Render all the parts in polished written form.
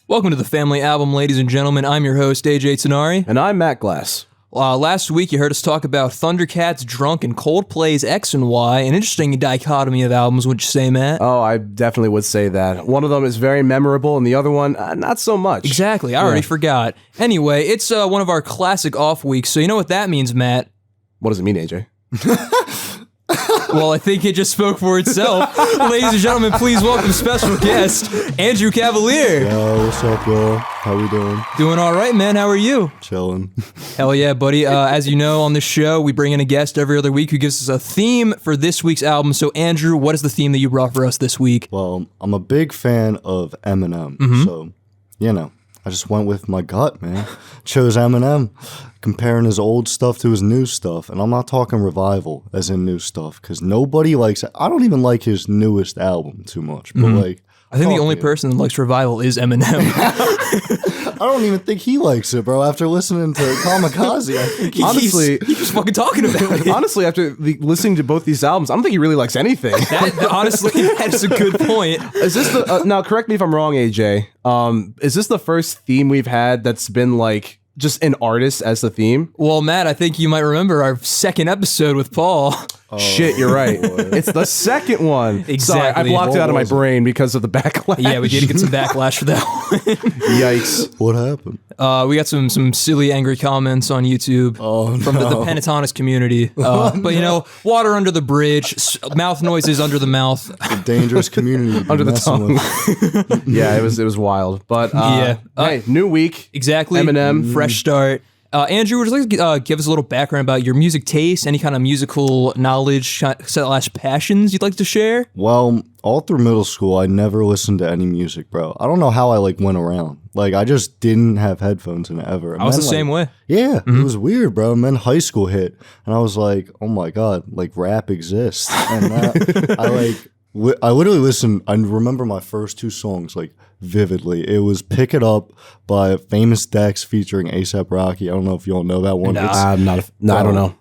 Welcome to the Family Album, ladies and gentlemen. I'm your host, AJ Tenari. And I'm Matt Glass. Last week, you heard us talk about Thundercats, Drunk, and Coldplay's X and Y, an interesting dichotomy of albums, would you say, Matt? Oh, I definitely would say that. One of them is very memorable, and the other one, not so much. Exactly. I already forgot. Anyway, it's one of our classic off weeks, so you know what that means, Matt? What does it mean, AJ? Well, I think it just spoke for itself. Ladies and gentlemen, please welcome special guest, Andrew Cavaliere. Yo, what's up, y'all? How we doing? Doing all right, man. How are you? Chilling. Hell yeah, buddy. As you know, on this show, we bring in a guest every other week who gives us a theme for this week's album. So, Andrew, what is the theme that you brought for us this week? Well, I'm a big fan of Eminem, so, you know, I just went with my gut, man. Chose Eminem, comparing his old stuff to his new stuff. And I'm not talking revival, as in new stuff, because nobody likes it. I don't even like his newest album too much, but like... I think the only person that likes revival is Eminem. I don't even think he likes it, bro. After listening to Kamikaze, I think he keeps fucking talking about it. Honestly, after listening to both these albums, I don't think he really likes anything. Honestly, that's a good point. Is this the... now, correct me if I'm wrong, AJ. Is this the first theme we've had that's been like... just an artist as the theme? Well, Matt, I think you might remember our second episode with Paul. Oh, shit, you're right. It's the second one. Exactly. Sorry, I blocked it out of my brain because of the backlash. Yeah, we did get some backlash for that one. Yikes. What happened? We got some silly, angry comments on YouTube from the Pentatonics community. But, you know, water under the bridge, mouth noises under the mouth. The dangerous community. Under the tongue. Yeah, it was wild. But, hey, new week. Exactly. Eminem. Fresh start. Andrew, would you like to give us a little background about your music taste, any kind of musical knowledge / passions you'd like to share? Well, all through middle school, I never listened to any music, bro. I don't know how I went around. Like, I just didn't have headphones in it ever. And I was then, the same way. Yeah, it was weird, bro. And then high school hit, and I was like, oh my God, like rap exists. And I literally listened. I remember my first two songs like vividly. It was "Pick It Up" by Famous Dex featuring A$AP Rocky. I don't know if you all know that one. Nah. I'm not. I don't know.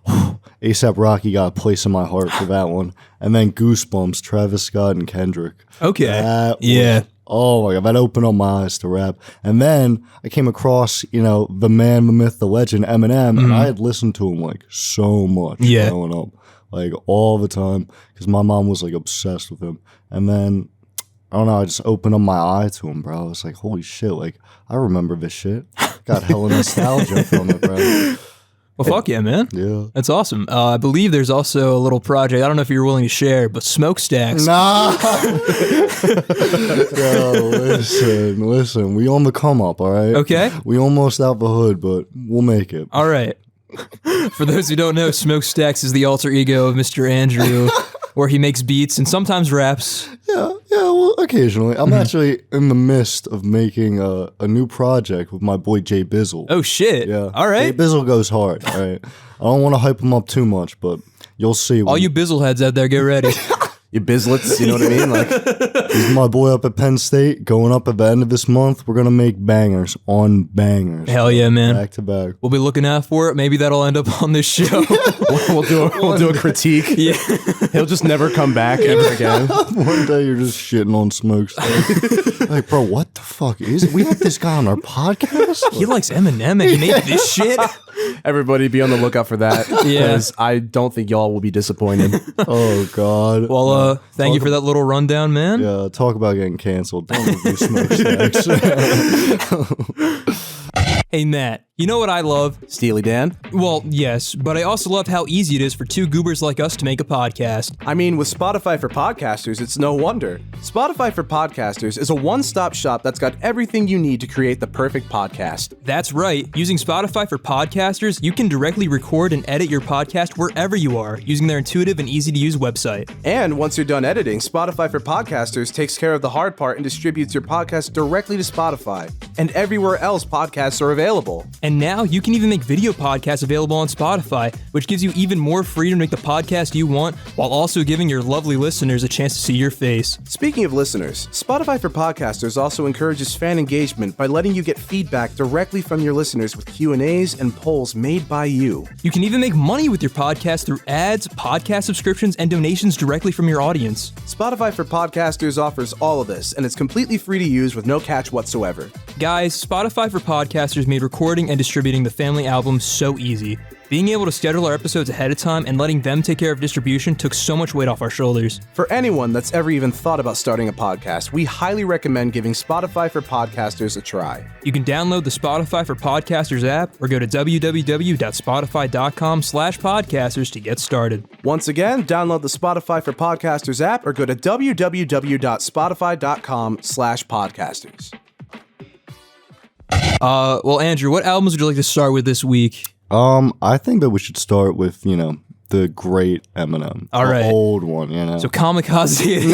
A$AP Rocky got a place in my heart for that one. And then Goosebumps, Travis Scott and Kendrick. Okay. Yeah. Oh my God, that opened up my eyes to rap. And then I came across, you know, the man, the myth, the legend, Eminem, and I had listened to him like so much growing up, like all the time, because my mom was like obsessed with him. And then, I don't know, I just opened up my eye to him, bro. I was like, holy shit, like, I remember this shit. Got hella nostalgia from it, bro. Well, fuck yeah, man. Yeah. That's awesome. I believe there's also a little project, I don't know if you're willing to share, but Smokestacks. Nah. Yo, listen. We on the come up, all right? Okay. We almost out the hood, but we'll make it. All right. For those who don't know, Smokestacks is the alter ego of Mr. Andrew, where he makes beats and sometimes raps. Yeah, well, occasionally. I'm actually in the midst of making a new project with my boy Jay Bizzle. Oh, shit. Yeah. All right. Jay Bizzle goes hard, all right? I don't want to hype him up too much, but you'll see. All you Bizzle heads out there, get ready. You bizlets, you know what I mean? Like, he's my boy up at Penn State. Going up at the end of this month, we're going to make bangers on bangers. Hell yeah, man. Back to back. We'll be looking out for it. Maybe that'll end up on this show. we'll do a critique. Yeah. He'll just never come back ever again. One day you're just shitting on Smokestack. Like, bro, what the fuck is it? We had this guy on our podcast? He likes Eminem and he made this shit? Everybody be on the lookout for that. Yeah. Because I don't think y'all will be disappointed. Oh, God. Well, thank you for that little rundown, man. Yeah, talk about getting canceled. Don't review Smokestacks. Hey, Matt, you know what I love? Steely Dan? Well, yes, but I also love how easy it is for two goobers like us to make a podcast. I mean, with Spotify for Podcasters, it's no wonder. Spotify for Podcasters is a one-stop shop that's got everything you need to create the perfect podcast. That's right. Using Spotify for Podcasters, you can directly record and edit your podcast wherever you are, using their intuitive and easy-to-use website. And once you're done editing, Spotify for Podcasters takes care of the hard part and distributes your podcast directly to Spotify and everywhere else podcasts are available. And now you can even make video podcasts available on Spotify, which gives you even more freedom to make the podcast you want, while also giving your lovely listeners a chance to see your face. Speaking of listeners, Spotify for Podcasters also encourages fan engagement by letting you get feedback directly from your listeners with Q&As and polls made by you. You can even make money with your podcast through ads, podcast subscriptions, and donations directly from your audience. Spotify for Podcasters offers all of this, and it's completely free to use with no catch whatsoever. Guys, Spotify for Podcasters made recording and distributing the family album so easy. Being able to schedule our episodes ahead of time and letting them take care of distribution took so much weight off our shoulders. For anyone that's ever even thought about starting a podcast, we highly recommend giving Spotify for Podcasters a try. You can download the Spotify for Podcasters app or go to www.spotify.com/podcasters to get started. Once again, download the Spotify for Podcasters app or go to www.spotify.com/podcasters. Well, Andrew, what albums would you like to start with this week? I think that we should start with, the great Eminem. All right. The old one, So Kamikaze is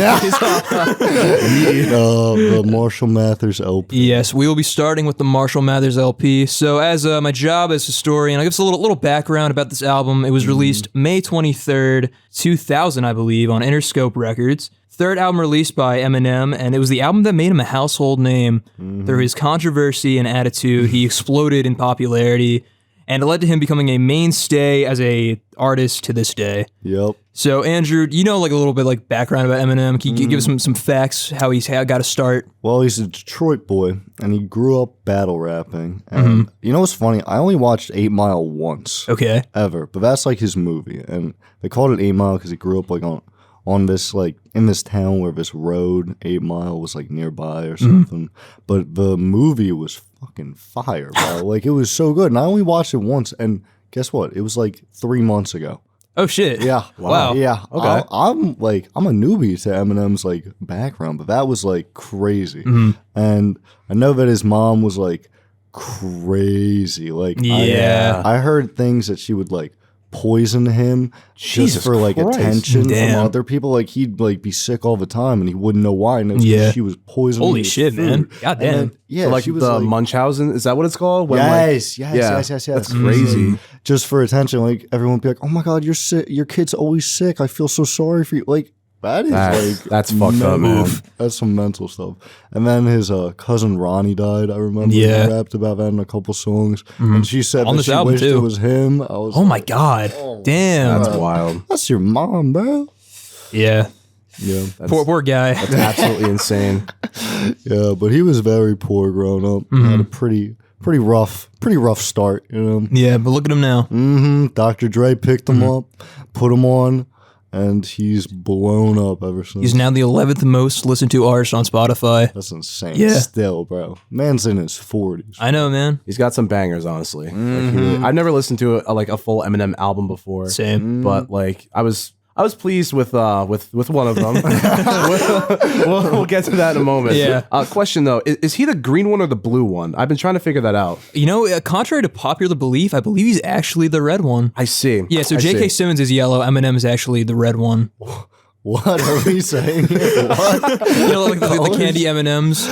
the Marshall Mathers LP. Yes, we will be starting with the Marshall Mathers LP. So as my job as historian, I'll give us a little background about this album. It was released May 23rd, 2000, I believe, on Interscope Records. Third album released by Eminem, and it was the album that made him a household name. Through his controversy and attitude, he exploded in popularity, and it led to him becoming a mainstay as a artist to this day. Yep. So, Andrew, a little bit background about Eminem? Can you give us some facts, how he's got to start? Well, he's a Detroit boy, and he grew up battle rapping. And you know what's funny? I only watched 8 Mile once. Okay. Ever. But that's his movie. And they called it 8 Mile because he grew up on this in this town where this road 8 Mile was nearby or something. But the movie was fucking fire, bro. It was so good. And I only watched it once, and guess what? It was 3 months ago. Oh shit. Yeah. Wow. Yeah. Okay. I'm a newbie to Eminem's background, but that was crazy. And I know that his mom was crazy. Yeah. I heard things that she would poison him Jesus just for Christ. attention Damn. from other people. He'd be sick all the time and he wouldn't know why. And it was Yeah. she was poisoning Holy his shit, food. man. God damn. And then, yeah, she was the Munchausen, is that what it's called? When, yes. That's crazy. Just for attention, everyone would be oh my God, you're sick. Your kid's always sick. I feel so sorry for you. That is that's fucked up, man. That's some mental stuff. And then his cousin Ronnie died. I remember Yeah. he rapped about that in a couple songs. And she said On that this she album, wished too. it was him. I was Oh my God. Damn. That's wild. that's your mom, bro. Yeah. Yeah. Poor guy. That's absolutely insane. Yeah, but he was very poor growing up. He had a pretty rough start, Yeah, but look at him now. Dr. Dre picked him up, put him on, and he's blown up ever since. He's now the 11th most listened to artist on Spotify. That's insane. Yeah. Still, bro. Man's in his 40s. I know, man. He's got some bangers, honestly. I've never listened to a full Eminem album before. Same. But I was pleased with one of them. we'll get to that in a moment. Yeah. Question though, is he the green one or the blue one? I've been trying to figure that out. Contrary to popular belief, I believe he's actually the red one. I see. Yeah, so I J.K. see. Simmons is yellow, Eminem is actually the red one. What are we saying? What? The candy M&Ms.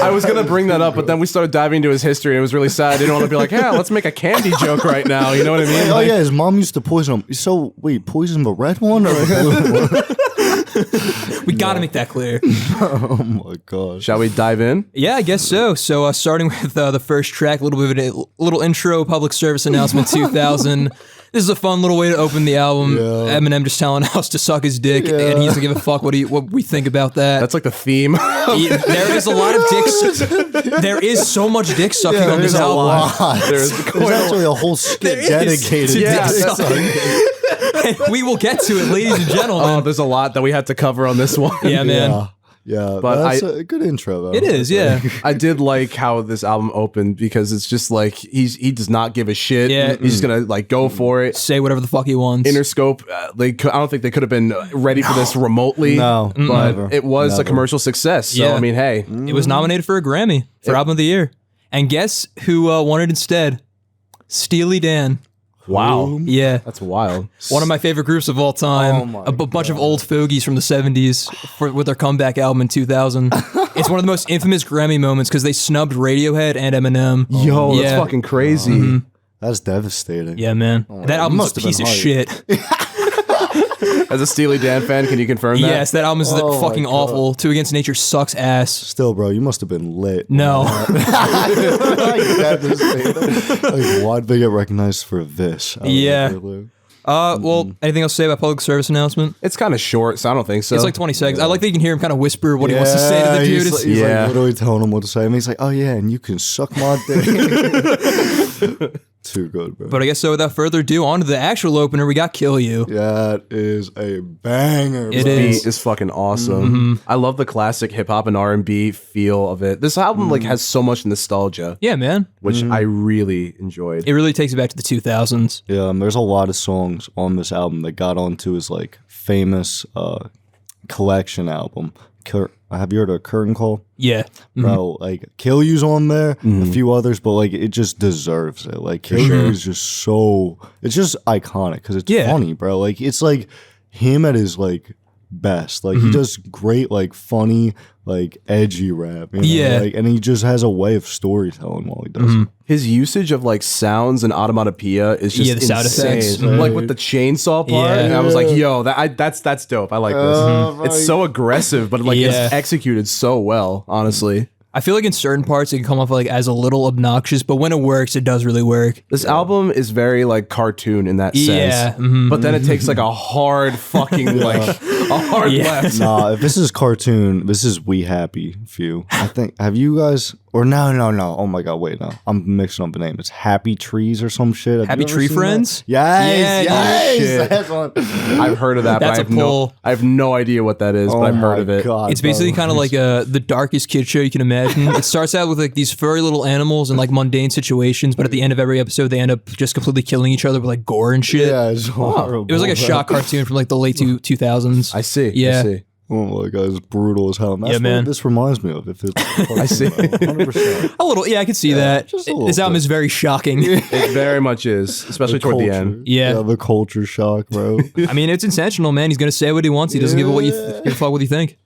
I was gonna bring that up, but then we started diving into his history, and it was really sad. I didn't want to be let's make a candy joke right now. You know what I mean? Oh yeah, his mom used to poison him. So wait, poison the red one or the blue one? We gotta make that clear. Oh my gosh. Shall we dive in? Yeah, I guess so. So starting with the first track, a little bit of a little intro, public service announcement 2000. This is a fun little way to open the album. Yeah. Eminem just telling us to suck his dick, and he doesn't give a fuck what we think about that. That's the theme. There is a lot of dicks. There is so much dick sucking on this album. There's actually a whole skit dedicated to dick dick sucking. And we will get to it, ladies and gentlemen. Oh, there's a lot that we had to cover on this one. Yeah, man. Yeah, But that's a good intro though. It is, yeah. I did like how this album opened because it's just he does not give a shit. Yeah. He's just gonna go for it. Say whatever the fuck he wants. Interscope, I don't think they could have been ready for this remotely. No, but never. it was a Never. commercial success. So Yeah. I mean, hey, It was nominated for a Grammy for Album of the Year. And guess who won it instead? Steely Dan. wow, Yeah. that's wild. One of my favorite groups of all time. Oh my A bunch of old fogies from the 70s with their comeback album in 2000. It's one of the most infamous Grammy moments because they snubbed Radiohead and Eminem. Yo, Yeah. that's fucking crazy. That's devastating. Yeah, man. That album's a must have piece been of hype. shit. As a Steely Dan fan, can you confirm that? Yes, that album is Oh my fucking God. awful. Two Against Nature sucks ass. Still, bro, you must have been lit. No. Devastating. Why'd they get recognized for this? Yeah. Well, anything else to say about public service announcement? It's kind of short, so I don't think so. It's like 20 seconds. I like that you can hear him kind of whisper what he wants to say to the dude. He's like literally telling him what to say. And he's like, oh yeah, and you can suck my dick. Too good, bro. But I guess so without further ado, on to the actual opener. We got Kill You. That is a banger. It bro. is. Beat is fucking awesome. I love the classic hip hop and R&B feel of it. This album like has so much nostalgia, Yeah, man. which I really enjoyed. It really takes it back to the 2000s. Yeah, there's a lot of songs on this album that got onto his like famous collection album. Have you heard of Curtain Call? Yeah. Bro, like Kill You's on there, a few others, but like it just deserves it. Like Kill You is just so, it's just iconic because it's funny, bro. Like it's like him at his like best. Like he does great, like funny, like edgy rap. You know? Yeah. Like, and he just has a way of storytelling while he does it. His usage of like sounds and onomatopoeia is just the sound insane. effects. Like with the chainsaw part, Yeah. and I was like, "Yo, that's dope. I like this. It's so aggressive, but like it's executed so well. Honestly, I feel like in certain parts it can come off like as a little obnoxious, but when it works, it does really work. this album is very like cartoon in that sense. Yeah. But then it takes like a hard fucking like a hard left. Nah, if this is cartoon, this is We Happy Few. I think, have you guys, or no. Oh my God, wait, no. I'm mixing up the name. It's Happy Trees or some shit. Have Happy you ever Tree seen Friends? that? Yes, Yeah, yes. shit. That's one. I've heard of that, That's but a pull. I have no idea what that is, but I've heard of it. God, It's basically kind of like the darkest kid show you can imagine. It starts out with like these furry little animals in like mundane situations, but at the end of every episode, they end up just completely killing each other with like gore and shit. Yeah, it's horrible. It was like a shock cartoon from like the late 2000s. I see. Yeah. I see. Oh my God, it's brutal as hell. And that's Yeah, man. what this reminds me of. If it's I see. 100%. A little, yeah, I could see that. just a little This album bit. is very shocking. It very much is, especially toward the end. Yeah. the culture shock, bro. I mean, it's intentional, man. He's gonna say what he wants. He doesn't give a fuck what you think.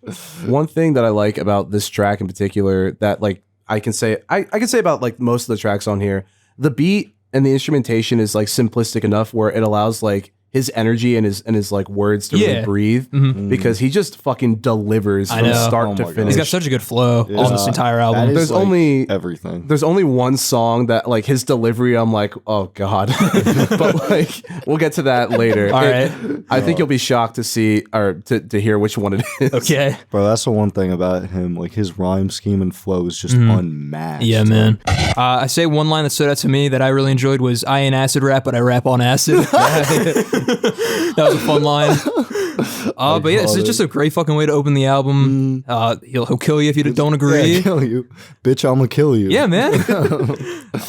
One thing that I like about this track in particular that like I can say about like most of the tracks on here, the beat and the instrumentation is like simplistic enough where it allows like his energy and his like words to really breathe because he just fucking delivers from know. start to my God. finish. He's got such a good flow on this entire That album. is, There's like, only- everything. There's only one song that like his delivery I'm like, oh God. But like we'll get to that later. All right. I think you'll be shocked to see or to hear which one it is. Okay. Bro, that's the one thing about him. Like his rhyme scheme and flow is just unmatched. Yeah, man. I say one line that stood out to me that I really enjoyed was, "I ain't acid rap, but I rap on acid." That was a fun line. But yeah, it's just a great fucking way to open the album. He'll kill you if you don't agree. Yeah, kill you. Bitch, I'm gonna kill you. Yeah, man.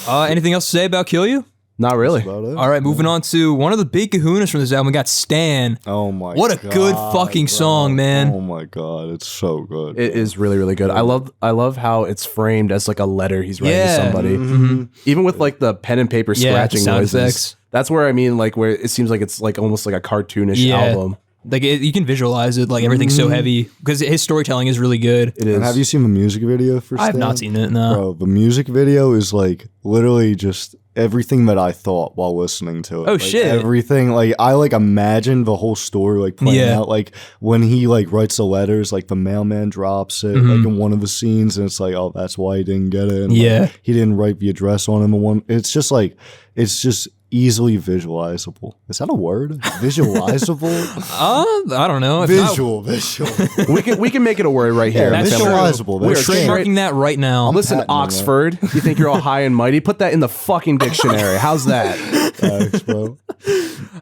Anything else to say about Kill You? Not really. About it. All right, moving on to one of the big kahunas from this album. We got Stan. Oh my What a God, good fucking song, man. Oh my God, it's so good. It is really, really good. I love how it's framed as like a letter he's writing to somebody. Even with like the pen and paper scratching sound noises. effects. That's where I mean like where it seems like it's like almost like a cartoonish album. Like you can visualize it. Like everything's so heavy because his storytelling is really good. It is. And have you seen the music video for I have Stan? not seen it. No. Bro, the music video is like literally just everything that I thought while listening to it. Oh, Like, shit. Everything, like I like imagined the whole story like playing Yeah. out. Like when he like writes the letters, like the mailman drops it like in one of the scenes, and it's like, oh, that's why he didn't get it. And, like, Yeah. he didn't write the address on him. In one, it's just like it's just easily visualizable. Is that a word? Visualizable? I don't know. If visual. we can make it a word right here. Yeah, That's visualizable. We're That's trademarking that right now. Listen, patenting Oxford, you think you're all high and mighty? Put that in the fucking dictionary. How's that? Thanks, bro.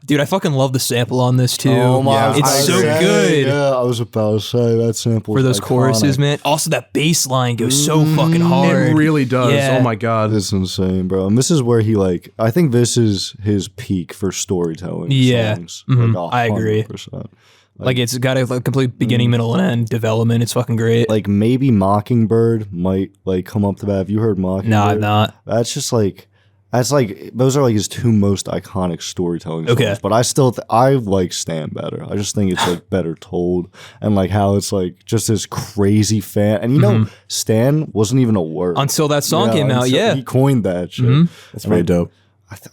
Dude, I fucking love the sample on this too. Oh my! Yeah, it's I so agree. good. Yeah, I was about to say that sample For those choruses, man. Also, that bass line goes so fucking hard. It really does. Yeah. Oh my God. It's insane, bro. And this is where he like. I think this is his peak for storytelling. Yeah. songs. Like, I agree. 100%. Like it's got a like, complete beginning, middle, and end development. It's fucking great. Like maybe Mockingbird might like come up to that. Have you heard Mockingbird? No, I've not. That's just like. That's like those are like his two most iconic storytelling songs. Okay. But I still I like Stan better. I just think it's like better told, and like how it's like just this crazy fan. And you know, Stan wasn't even a word Until that song came out, until yeah. he coined that shit. That's very dope.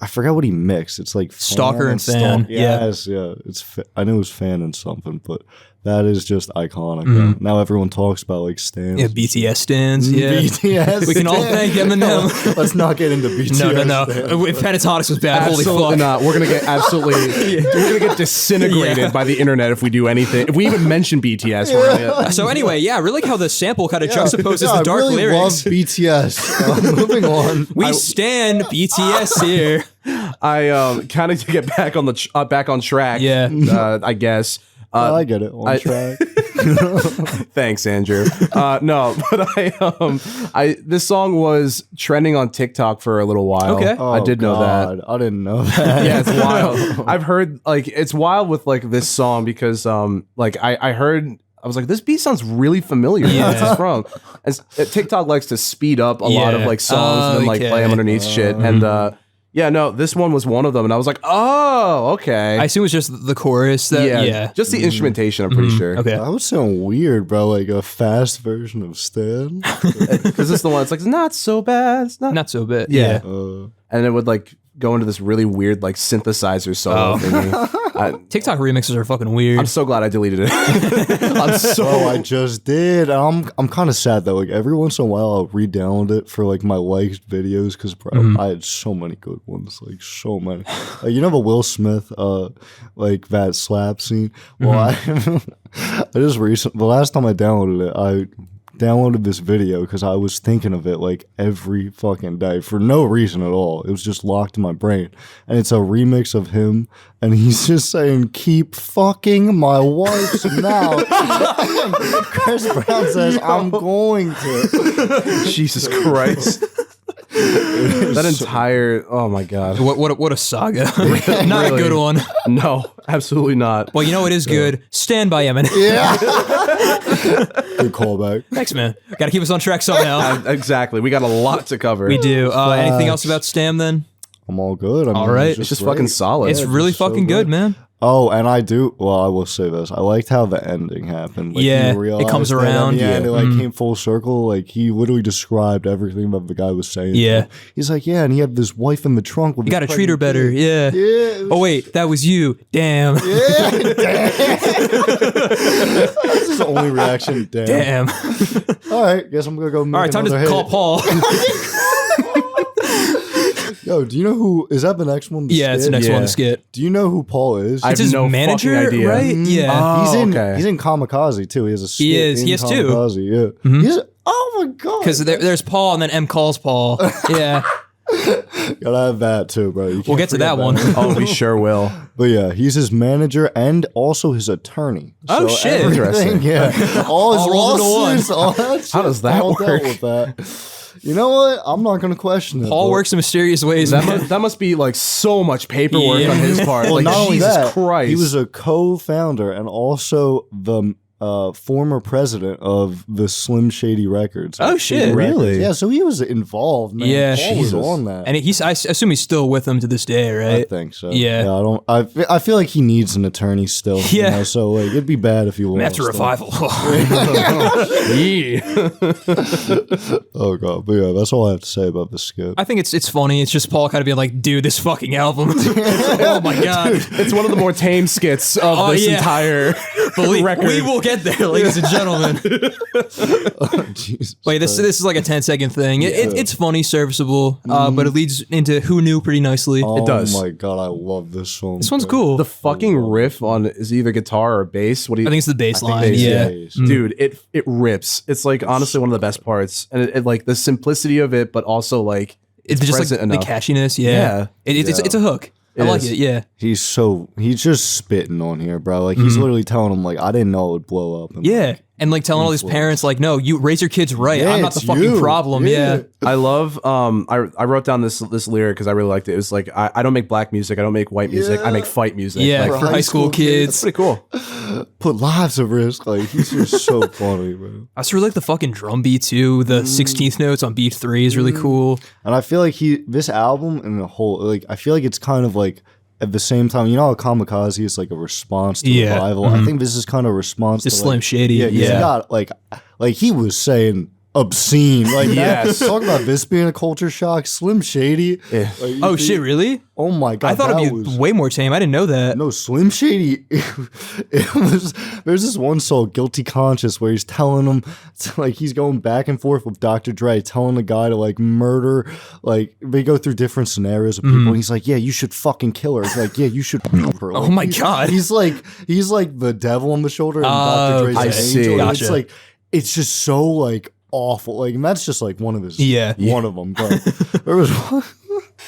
I forgot what he mixed. It's like Stalker and Fan, Stalk- yeah. Yes, yeah. It's I knew it was Fan and something, but That is just iconic. Now everyone talks about like stands. Yeah, BTS stands. Yeah, BTS. we can all thank Eminem. Let's not get into BTS. No. stands. If Pentatonics was bad, Absolutely holy fuck. not. We're gonna get we're gonna get disintegrated by the internet if we do anything. If we even mention BTS, we're gonna get, So anyway, yeah, I really like how the sample kind of juxtaposes Yeah, the dark I really lyrics. love BTS. Moving on. We stand BTS here. I kind of to get back on the back on track. Yeah. I guess. I get it. On track. Thanks, Andrew. No, but I this song was trending on TikTok for a little while. Okay. I did know that. I didn't know that. Yeah, it's wild. I've heard like it's wild with like this song because like I heard. I was like, this beat sounds really familiar. Yeah. Where's this from? TikTok likes to speed up a lot of like songs and then like play them underneath shit. And yeah, no, this one was one of them, and I was like, oh, okay. I assume it's just the chorus. That, Just the instrumentation. I'm pretty sure. Okay. That would sound weird, bro. Like a fast version of Stan. Because it's the one. It's like it's not so bad. It's not. Not so bad. Yeah. Yeah. And it would like go into this really weird like synthesizer solo thingy. TikTok remixes are fucking weird. I'm so glad I deleted it. I'm so. Oh, I just did. I'm kind of sad though. Like every once in a while, I'll re-download it for like my liked videos because bro, I had so many good ones. Like so many. Like, you know the Will Smith like that slap scene. Well, I just the last time I downloaded it, I downloaded this video because I was thinking of it like every fucking day for no reason at all. It was just locked in my brain. And it's a remix of him and he's just saying, keep fucking my wife's mouth. Chris Brown says, I'm going to. Jesus Christ. That entire oh my god. What a saga. Not a good one. No, absolutely not. Well, you know what is good? Stand by Eminem. Yeah. Good callback. Thanks, man. Got to keep us on track somehow. Exactly. We got a lot to cover. We do. Anything else about Stam then? I'm all good. I mean, All right. It's just fucking solid. It's really so fucking good, man. Oh, and I will say this. I liked how the ending happened. Like, Yeah, you realized it comes that around. at the end, Yeah. it like came full circle. Like he literally described everything that the guy was saying. Yeah. He's like, yeah, and he had this wife in the trunk. With You got to treat her better. Yeah. Yeah. Oh, wait. That was you. Damn. Yeah. That's his only reaction. Damn. All right. Guess I'm gonna go. All right. Time to call Paul. Yo, do you know who is that? The next one? Yeah, it's the next one to Skit. Do you know who Paul is? I It's have his no manager, fucking idea. right? Yeah. He's in Kamikaze too. He has a skit in He has two. Kamikaze, yeah. He's, oh my god. Because there's Paul and then M calls Paul. Yeah. Gotta have that too, bro. We'll get to that one. Oh, we sure will. But yeah, he's his manager and also his attorney. Oh, shit. Interesting. Yeah. All his rolled into lawsuits, all that shit, How does that all dealt work? with that. You know what? I'm not gonna question it. Paul but- works in mysterious ways. That must be like so much paperwork Yeah. on his part. Well, like not only Jesus that, Christ. he was a co-founder and also the former president of the Slim Shady Records. Oh, Like, shit. Shady Records. Really? Yeah, so he was involved, man. Yeah. Paul was Jesus. on that. And I assume he's still with them to this day, I right? think so. Yeah. I feel like he needs an attorney still. Yeah. You know, so like it'd be bad if he lost. After him. revival. Yeah. Oh god, but yeah, that's all I have to say about the skit. I think it's funny. It's just Paul kind of being like, dude, this fucking album. Oh my God. It's one of the more tame skits of this entire Believe, record. we will get there, ladies and gentlemen. Jesus. Wait, this is like a 10-second thing. It's funny, serviceable, but it leads into Who Knew pretty nicely. Oh does. my god, I love this song. This one's cool. The fucking riff on is either guitar or bass. What do you? I think it's the bass line. bass, Yeah. Dude, it rips. It's like honestly one of the best parts, and it like the simplicity of it, but also like It's just like present the enough. cashiness. Yeah. Yeah. It's a hook. I like is. it. Yeah. He's just spitting on here, bro. Like he's literally telling him like I didn't know it would blow up. And, Yeah. like, And like telling all these parents, like, no, you raise your kids right. Yeah, I'm not the it's fucking you. problem. Yeah. I love I wrote down this lyric because I really liked it. It was like I don't make black music, I don't make white music, I make fight music. Yeah. Like, For high school kids. pretty cool. put lives at risk. Like he's just so funny, bro. I just really like the fucking drum beat too. The 16th notes on beat 3 is really cool. And I feel like this album and the whole like I feel like it's kind of like at the same time, you know how Kamikaze is like a response to Yeah. revival. I think this is kind of a response The to Slim like, Shady. Yeah, 'cause he Yeah. got like he was saying obscene. Like, Yes. talk about this being a culture shock. Slim Shady. Yeah. Like, Oh shit, really? Oh my god! I thought that it'd be way more tame. I didn't know that. No, Slim Shady. It was. There's this one song, "Guilty Conscious," where he's telling him, like, he's going back and forth with Dr. Dre, telling the guy to like murder. Like, they go through different scenarios of people, and he's like, "Yeah, you should fucking kill her." It's like, "Yeah, you should." Her. Like, Oh my God. He's like the devil on the shoulder, and Dr. Dre's I the see. angel. And Gotcha. It's like, it's just so like awful. Like, and that's just like one of his. Yeah. One of them. But there was one.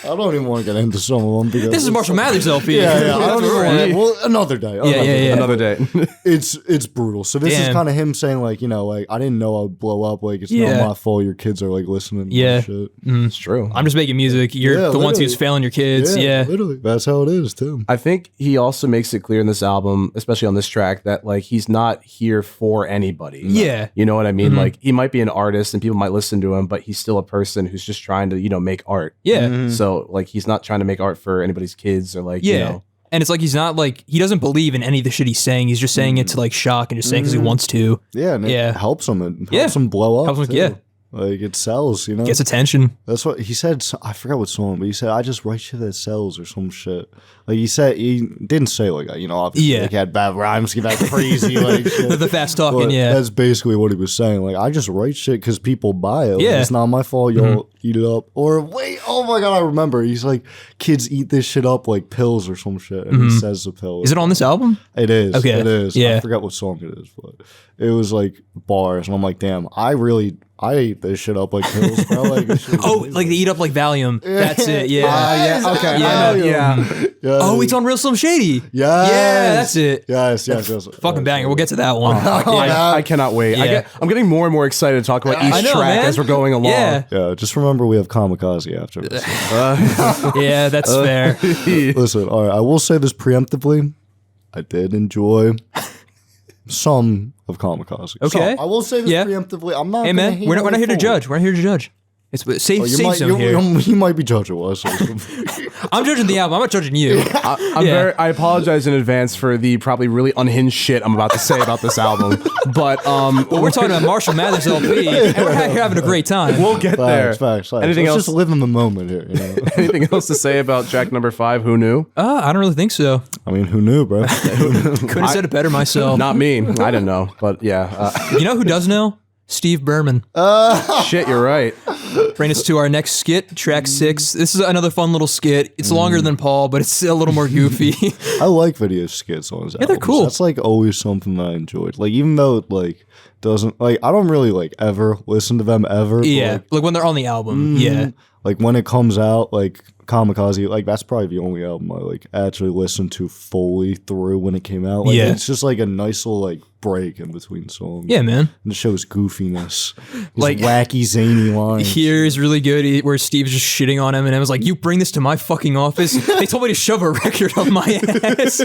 I don't even want to get into some of them because This is Marshall Mathers LP. yeah, I That's don't where even we're want at. to, well, another day. Yeah. Another day. It's brutal. So this is Damn. kind of him saying like, you know, like, I didn't know I would blow up. Like, it's Yeah. not my fault. Your kids are like listening. To Yeah. my shit. It's true. I'm just making music. You're Yeah, the ones literally. who's failing your kids. Yeah. literally. That's how it is too. I think he also makes it clear in this album, especially on this track, that like he's not here for anybody. Yeah. You know what I mean? Like he might be an artist and people might listen to him, but he's still a person who's just trying to, you know, make art. Yeah. So like he's not trying to make art for anybody's kids or like, Yeah. you know. And it's like he's not like, he doesn't believe in any of the shit he's saying. He's just saying it to like shock and just saying because he wants to. Yeah, and Yeah. it helps him. It Yeah. helps him blow up. Helps him- too. yeah. Like it sells, you know. Gets attention. That's what he said. I forgot what song, but he said, "I just write shit that sells" or some shit. Like he said, he didn't say like, you know, obviously Yeah. like, he had bad rhymes, he had crazy like shit. The fast talking, But yeah. that's basically what he was saying. Like, I just write shit because people buy it. Like, Yeah. it's not my fault. Y'all eat it up. Or wait, oh my god, I remember. He's like, kids eat this shit up like pills or some shit, and he says the pill. Is it on this album? It is. Okay. It is. Yeah. I forgot what song it is, but it was like bars, and I'm like, damn, I ate this shit up like pills, bro. Like, this shit is Oh, amazing. like they eat up like Valium. That's it. Yeah. yeah. Okay. Yeah. I know, yeah. Yeah. Oh, it's on Real Slim Shady. Yes. Yeah, that's it. Yes. Fucking banger. We'll get to that one. I cannot wait. Yeah. I'm getting more and more excited to talk about each I know, track man. as we're going along. Yeah. Yeah, just remember we have Kamikaze after this. Yeah, that's fair. Listen, all right, I will say this preemptively. I did enjoy some of Kamikaze. Okay. Some. I will say this Yeah. preemptively. I'm not. Hey, gonna man, hate we're not on here to full. judge. We're not here to judge. It's safe, You safe might, zone here. you might be judging us. I'm judging the album. I'm not judging you. Yeah. I apologize in advance for the probably really unhinged shit I'm about to say about this album. But Well, we're talking about Marshall Mathers LP, and we're having a great time. we'll get there. Facts. Anything Let's else? just live in the moment here. You know? Anything else to say about track number 5? Who knew? I don't really think so. I mean, who knew, bro? Couldn't have said it better myself. Not me. I didn't know. But yeah. You know who does know? Steve Berman. Shit, you're right. Bring us to our next skit, track 6. This is another fun little skit. It's longer than Paul, but it's a little more goofy. I like video skits on his albums. they're cool. That's like always something that I enjoyed. Like even though it like doesn't like I don't really like ever listen to them ever. but, Yeah, like when they're on the album. Yeah. Like when it comes out, like Kamikaze, like that's probably the only album I like actually listened to fully through when it came out. Like, Yeah. it's just like a nice little like break in between songs. Yeah, man. And it shows goofiness, his Like- wacky zany lines. Here is really good, where Steve's just shitting on Eminem. It's like, you bring this to my fucking office? They told me to shove a record up my ass.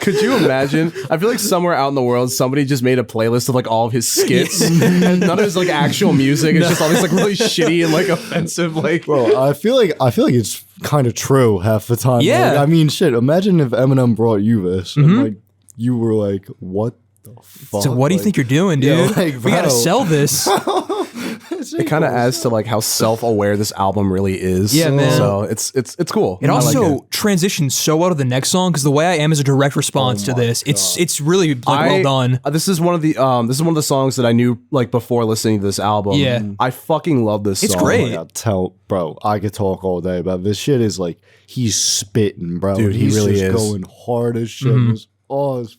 Could you imagine? I feel like somewhere out in the world, somebody just made a playlist of like all of his skits, and none of his like actual music. It's just all these like really shitty and like offensive like. Bro, I feel like it's kind of true half the time. Yeah. Like, I mean, shit. Imagine if Eminem brought you this, and like you were like, "What the fuck?" So what do you Like, think you're doing, dude? Yeah, like, We gotta bro. sell this. It kind of adds to like how self-aware this album really is. Yeah, man. So it's cool. It I like also it. transitions so well to the next song because The Way I Am is a direct response to this. It's really like, well done. This is one of the songs that I knew like before listening to this album. Yeah. I fucking love this It's song. great. Bro, I could talk all day about this shit. Is like he's spitting, bro. Dude, he he's really just is. going hard as shit. His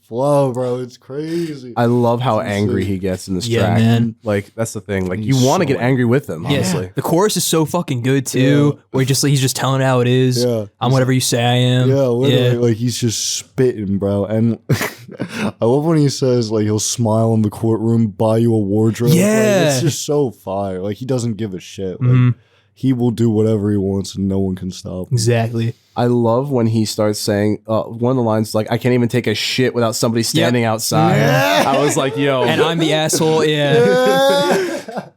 flow, bro. It's crazy. I love how angry he gets in this Yeah, track. man. Like that's the thing. Like He's you want to so get angry with him, honestly. Yeah. The chorus is so fucking good too, where he's just telling it how it is. Yeah. I'm whatever you say I am. Yeah, literally, like he's just spitting, bro. And I love when he says like he'll smile in the courtroom, buy you a wardrobe. Like, Yeah. it's just so fire. Like he doesn't give a shit. Like he will do whatever he wants, and no one can stop him. Exactly. I love when he starts saying one of the lines like, "I can't even take a shit without somebody standing outside." I was like, "Yo," And I'm the asshole. Yeah.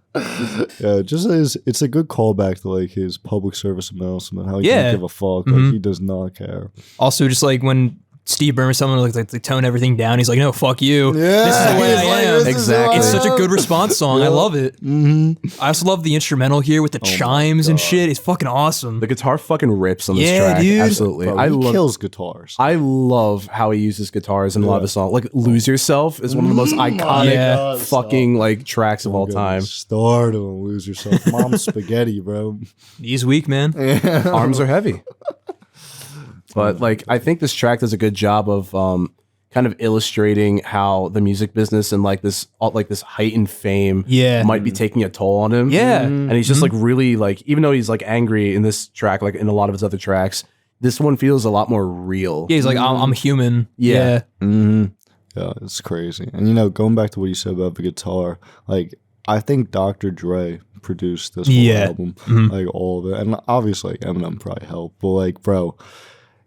Yeah, just as it's a good callback to like his public service announcement, how he Yeah. can't give a fuck, like he does not care. Also, just like when Steve Berman, someone like to tone everything down. He's like, no, fuck you. Yeah, this is the way I am. Exactly. It's such a good response song. I love it. I also love the instrumental here with the chimes and shit. It's fucking awesome. The guitar fucking rips on this Yeah, track. dude. Absolutely. Bro, he kills guitars. I love how he uses guitars in a lot of his songs. Like "Lose Yourself" is one of the most iconic Yeah. fucking like tracks of all time. Start and lose yourself. Mom's spaghetti, bro. He's weak, man. Arms are heavy. But like, I think this track does a good job of kind of illustrating how the music business and like this heightened fame might be taking a toll on him. Yeah. And he's just like really like, even though he's like angry in this track, like in a lot of his other tracks, this one feels a lot more real. Yeah, he's like, I'm human. Yeah. Yeah, it's crazy. And you know, going back to what you said about the guitar, like I think Dr. Dre produced this whole album, like all of it, and obviously Eminem probably helped. But like, bro,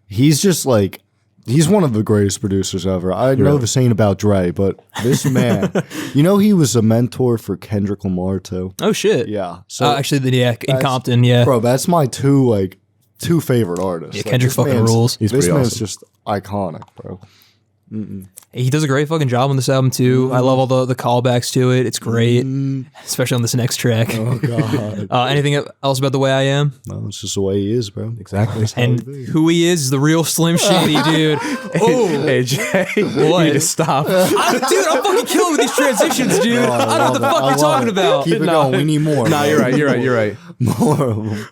he's just like, he's one of the greatest producers ever. I know the saying about Dre, but this man, you know, he was a mentor for Kendrick Lamar too. Oh shit. Yeah. So actually, in Compton, bro, that's my two favorite artists. Yeah, Like, Kendrick this fucking man's- rules. He's This pretty man's awesome. just iconic, bro. He does a great fucking job on this album too. I love all the callbacks to it. It's great, especially on this next track. Oh god. Anything else about The Way I Am? No, it's just the way he is, bro. Exactly. And who he is the real Slim Shady, dude. Oh, Hey Jay, What? you need to stop. dude, I'm fucking killing with these transitions, dude. I don't know what the fuck you're talking about. Keep it going. We need more. Nah, you're right. More of them.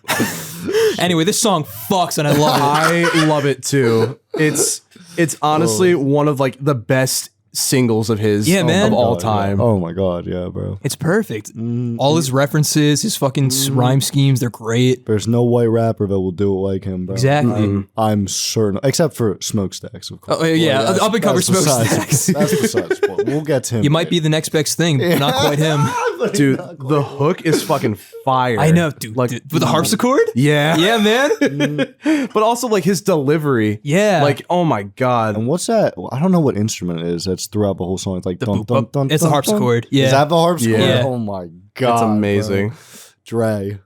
Anyway, this song fucks, and I love it. I love it too. It's honestly one of like the best singles of his man. of all God, time. yeah. Oh my god, yeah, bro. It's perfect. All his references, his fucking rhyme schemes, they're great. There's no white rapper that will do it like him, bro. Exactly. I'm certain, except for Smokestacks, of course. Oh, yeah, Well, up and cover that's besides- Smokestacks. That's besides. But we'll get to him. You might be the next best thing, but not quite him. Dude, the hook is fucking fire. I know, dude. Like With the harpsichord? yeah. Yeah, man. But also like his delivery. Yeah. Like, oh my God. And what's that? I don't know what instrument it is that's throughout the whole song. It's like dun, boop dun, up. dun, It's the dun, harpsichord. dun. Yeah. Is that the harpsichord? Yeah. Oh my god, It's amazing. bro. Dre.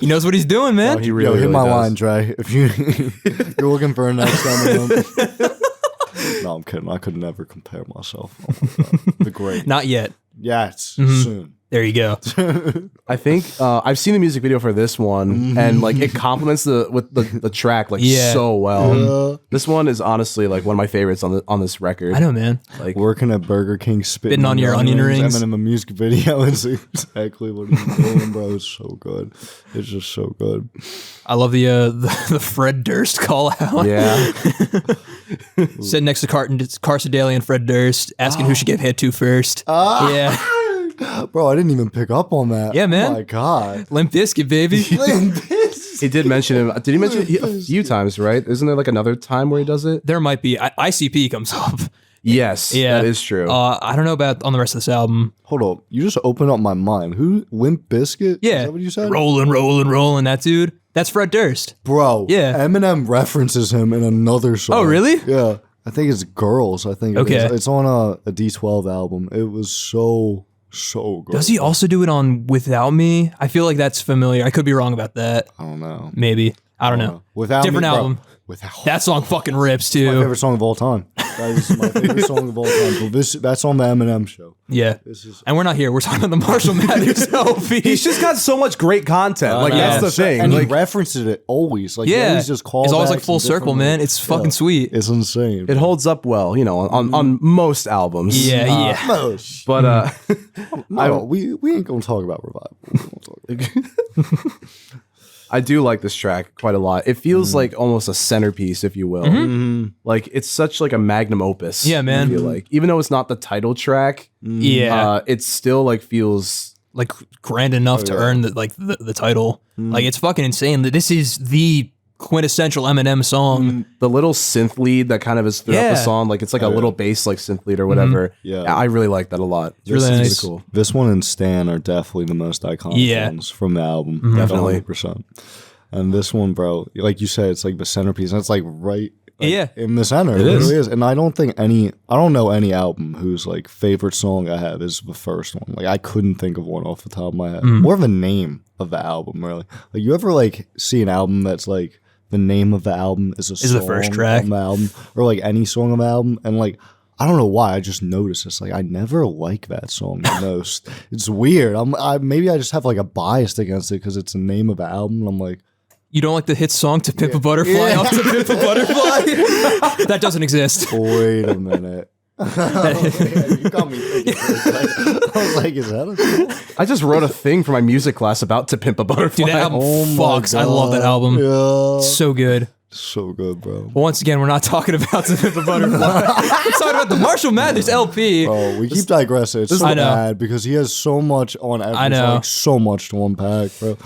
He knows what he's doing, man. He Yo, really, hit really my does. line, Dre. If you're looking for a next Eminem. No, I'm kidding. I could never compare myself. Oh my God. The great. Not yet. Yes, soon. There you go. I think I've seen the music video for this one, and like it complements the track like so well. This one is honestly like one of my favorites on this record. I know, man. Like Working at Burger King, spitting on your onion rings. Eminem a music video is exactly what he's doing, bro. It's so good. It's just so good. I love the Fred Durst call out. yeah, Sitting next to Carson Daly and Fred Durst, asking who should get hit to first. Yeah. Bro, I didn't even pick up on that. Yeah, man. Oh my god. Limp Bizkit, baby. he did mention him. Did he mention it a few times? Right? Isn't there like another time where he does it? There might be. ICP comes up. Yes, Yeah. that is true. I don't know about on the rest of this album. Hold up. You just opened up my mind. Who? Limp Bizkit? Yeah. Is that what you said? Rolling. That dude. That's Fred Durst. Bro. Yeah. Eminem references him in another song. Oh, really? Yeah. I think it's Girls. I think it Okay. is. It's on a D12 album. It was so good. Does he also do it on Without Me? I feel like that's familiar. I could be wrong about that. I don't know. Maybe. I don't know. Without Different Me, bro. album. Without That song fucking rips my too. favorite song of all time. That is my favorite song of all time. But that's on the Eminem show. Yeah. This is And we're not here. We're talking about the Marshall Mathers LP. He's just got so much great content. Like yeah. that's the thing. and Like he references it always. Like Yeah. always just call. It's always like full circle, man. It's fucking sweet. It's insane. it holds up well, you know, on most albums. Yeah. Most. But No, we ain't gonna talk about Revival. We won't talk about I do like this track quite a lot. It feels like almost a centerpiece, if you will. Like it's such like a magnum opus. Yeah, man. I feel like even though it's not the title track, Yeah. it still like feels Like grand enough to earn the title. Like it's fucking insane that this is the quintessential Eminem song. the little synth lead that kind of is throughout Yeah. the song. Like it's like a little bass like synth lead or whatever. Yeah. I really like that a lot. It's really nice. cool. This one and Stan are definitely the most iconic Yeah. ones from the album. Definitely. 100%. And this one, bro, like you said, it's like the centerpiece. And it's like right Yeah. in the center. It really is. And I don't know any album whose like favorite song I have is the first one. Like I couldn't think of one off the top of my head. Or the name of the album, really. Like you ever like see an album that's like the name of the album is the first track on the album, or like any song on the album, and like I don't know why I just noticed this. Like I never like that song the most. It's weird. Maybe I just have like a bias against it because it's the name of the album. And I'm like, you don't like the hit song "To Pimp a Butterfly" off "To Pimp a Butterfly"? That doesn't exist. Wait a minute. You got me thinking. I was like, is that a song? I just wrote a thing for my music class about To Pimp a Butterfly. Dude, that album my fucks. I love that album. Yeah. So good. So good, bro. Well, once again, we're not talking about To Pimp a Butterfly. We're talking about the Marshall Mathers LP. Bro, we keep digressing. It's so bad because he has so much on everything. I know. Like, so much to unpack, bro.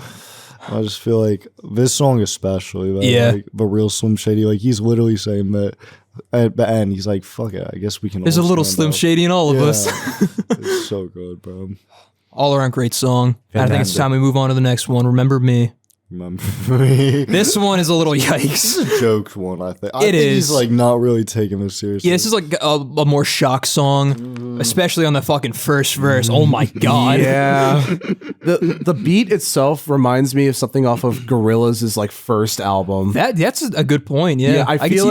I just feel like this song especially, like the real Slim Shady, like he's literally saying that at the end, he's like, fuck it, I guess we can. There's a little Slim Shady in all of us. It's so good, bro. All around great song. I think it's time we move on to the next one. Remember Me. Remember Me. This one is a little yikes. This is a joke one, I think. He's like not really taking this seriously. Yeah, this is like a more shock song, especially on the fucking first verse. Oh my god. Yeah. The beat itself reminds me of something off of Gorillaz' like first album. That's a good point. Yeah, I feel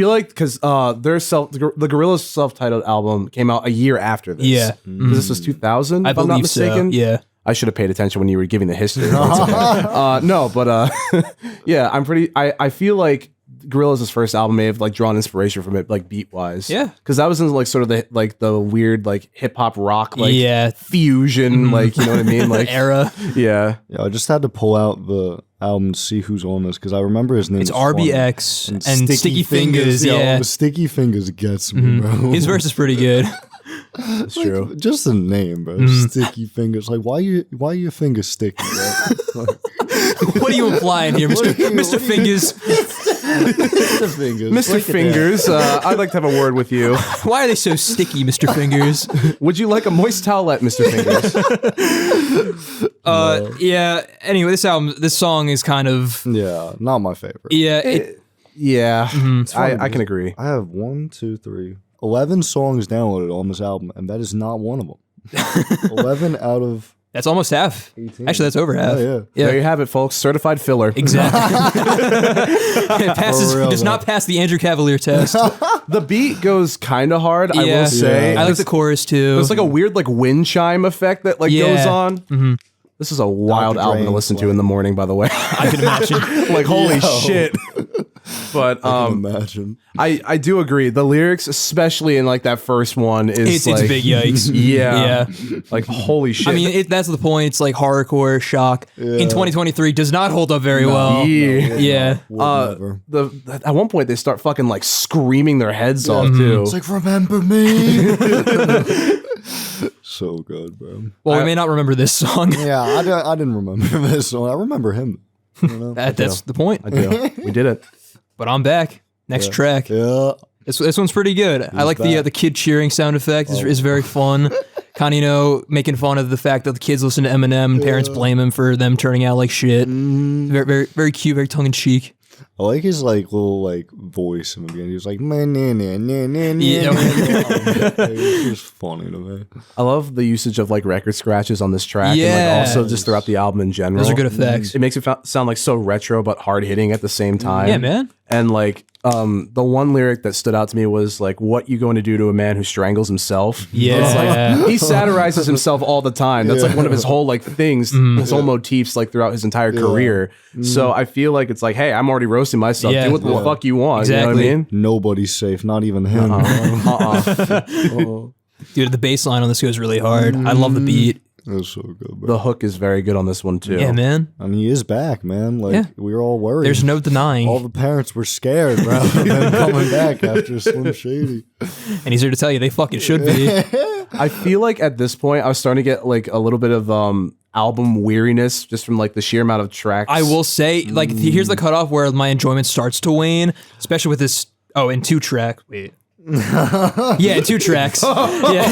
like because the Gorillaz self-titled album came out a year after this. Yeah, this was 2000. I believe I'm not mistaken. So. Yeah. I should have paid attention when you were giving the history. No, but yeah, I feel like Gorillaz' first album may have like drawn inspiration from it, like beat wise. Yeah, because that was in like sort of the weird like hip hop rock like fusion, like you know what I mean, like era. Yeah. I just had to pull out the album to see who's on this because I remember his name. It's RBX and Sticky Fingers. Yeah, Sticky Fingers gets me, bro. His verse is pretty good. It's true. Just the name, bro. Sticky Fingers. Like, why are your fingers sticky, bro? What are you implying here, Mr. Fingers? Mr. Fingers. Mr. Fingers, I'd like to have a word with you. Why are they so sticky, Mr. Fingers? Would you like a moist towelette, Mr. Fingers? Yeah. Anyway, this song is kind of not my favorite. Yeah, I can agree. I have 11 songs downloaded on this album, and that is not one of them. 11 out of... That's almost half. 18. Actually, that's over half. Yeah. There you have it, folks. Certified filler. Exactly. It does not pass the Andrew Cavaliere test. The beat goes kind of hard, I will say. I like the chorus, too. There's like a weird like wind chime effect that like goes on. This is a wild album to listen to in the morning, by the way. I can imagine. Like, holy shit. But I can imagine. I do agree. The lyrics, especially in like that first one, is it's big yikes. Yeah. Like, holy shit. I mean, that's the point. It's like horrorcore shock. In 2023 does not hold up very well. Yeah. At one point they start fucking like screaming their heads off too. It's like, remember me. So good, bro. Well, we may not remember this song. Yeah, I didn't remember this song. I remember him. You know? That's the point. I do. We did it. But I'm back. Next track. Yeah. This one's pretty good. I like the kid cheering sound effect. It's very fun. Kind of, making fun of the fact that the kids listen to Eminem and parents blame him for them turning out like shit. Very, very, very cute, very tongue in cheek. I like his like little like voice in the beginning. He was like, It's just funny to me. I love the usage of like record scratches on this track, and like also just throughout the album in general. Those are good effects. It makes it sound like so retro but hard hitting at the same time. Yeah, man. And like the one lyric that stood out to me was like, "What you going to do to a man who strangles himself?" Yeah, it's like he satirizes himself all the time. That's like one of his whole like things, his whole motifs like throughout his entire career. So I feel like it's like, hey, I'm already roasting myself. Do what the fuck you want. Exactly. You know what I mean? Nobody's safe, not even him. Dude, the bass line on this goes really hard. I love the beat. It was so good, bro. The hook is very good on this one too. Yeah, man. And he is back, man. Like we were all worried. There's no denying. All the parents were scared, bro. Of him coming back after Slim Shady. And he's here to tell you they fucking should be. I feel like at this point I was starting to get like a little bit of album weariness just from like the sheer amount of tracks. I will say, like, here's the cutoff where my enjoyment starts to wane, especially with this. Oh, in 2 track. Wait. Yeah, 2 tracks. Yeah.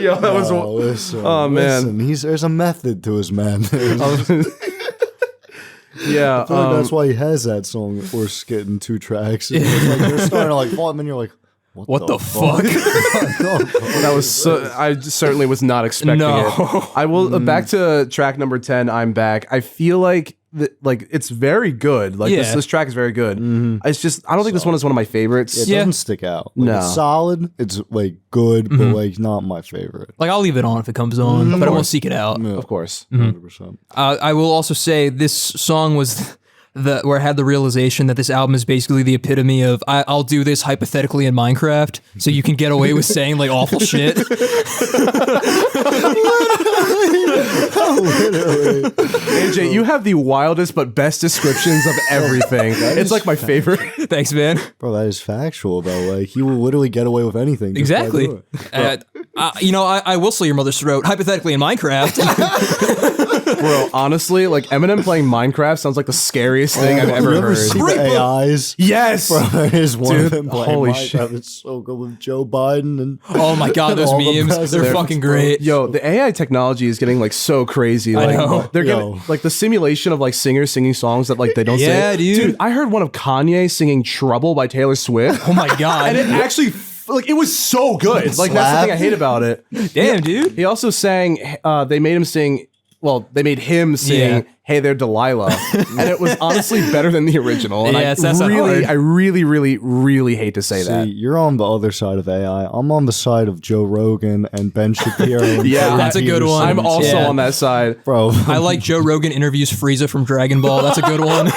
Yo, that was. Listen, man, there's a method to his madness. Yeah, I feel like that's why he has that song or Skit in 2 tracks. It's like you're starting to like fall, and then you're like, what the fuck? That was so. I certainly was not expecting it. I will back to track number 10. I'm back. I feel like like it's very good. Like this track is very good. It's just I don't think this one is one of my favorites. It doesn't stick out. Like, No. it's solid. It's like good, but like not my favorite. Like I'll leave it on if it comes on, but I won't seek it out. Yeah, Of course. 100%. I will also say this song was where I had the realization that this album is basically the epitome of I'll do this hypothetically in Minecraft, so you can get away with saying like awful shit. AJ, you have the wildest but best descriptions of everything. It's like my favorite. Thanks, man. Bro, that is factual though. Like he will literally get away with anything. just by Exactly. doing it. I will slit your mother's throat hypothetically in Minecraft. Bro, honestly, like Eminem playing Minecraft sounds like the scariest thing I've ever You ever heard. see the AIs? Yes. Bro, there's one Dude, of them playing holy Minecraft. shit. It's so good with Joe Biden and Oh my god, those all the memes, they're presidents, fucking bro. great. Yo, the AI technology is getting like so crazy. I Like know. they're Yo. getting like the simulation of like singers singing songs that like they don't Yeah, say. dude. I heard one of Kanye singing Trouble by Taylor Swift. Oh my god. And it actually like it was so good. Like that's the thing I hate about it. Damn, dude. He also sang they made him sing Yeah. Hey There Delilah. And it was honestly better than the original. And Yes, that's not hard. I really hate to say See, that. you're on the other side of AI. I'm on the side of Joe Rogan and Ben Shapiro. And Yeah, Jordan that's a good one. I'm Peterson. also Yeah. on that side. Bro. I like Joe Rogan interviews Frieza from Dragon Ball. That's a good one.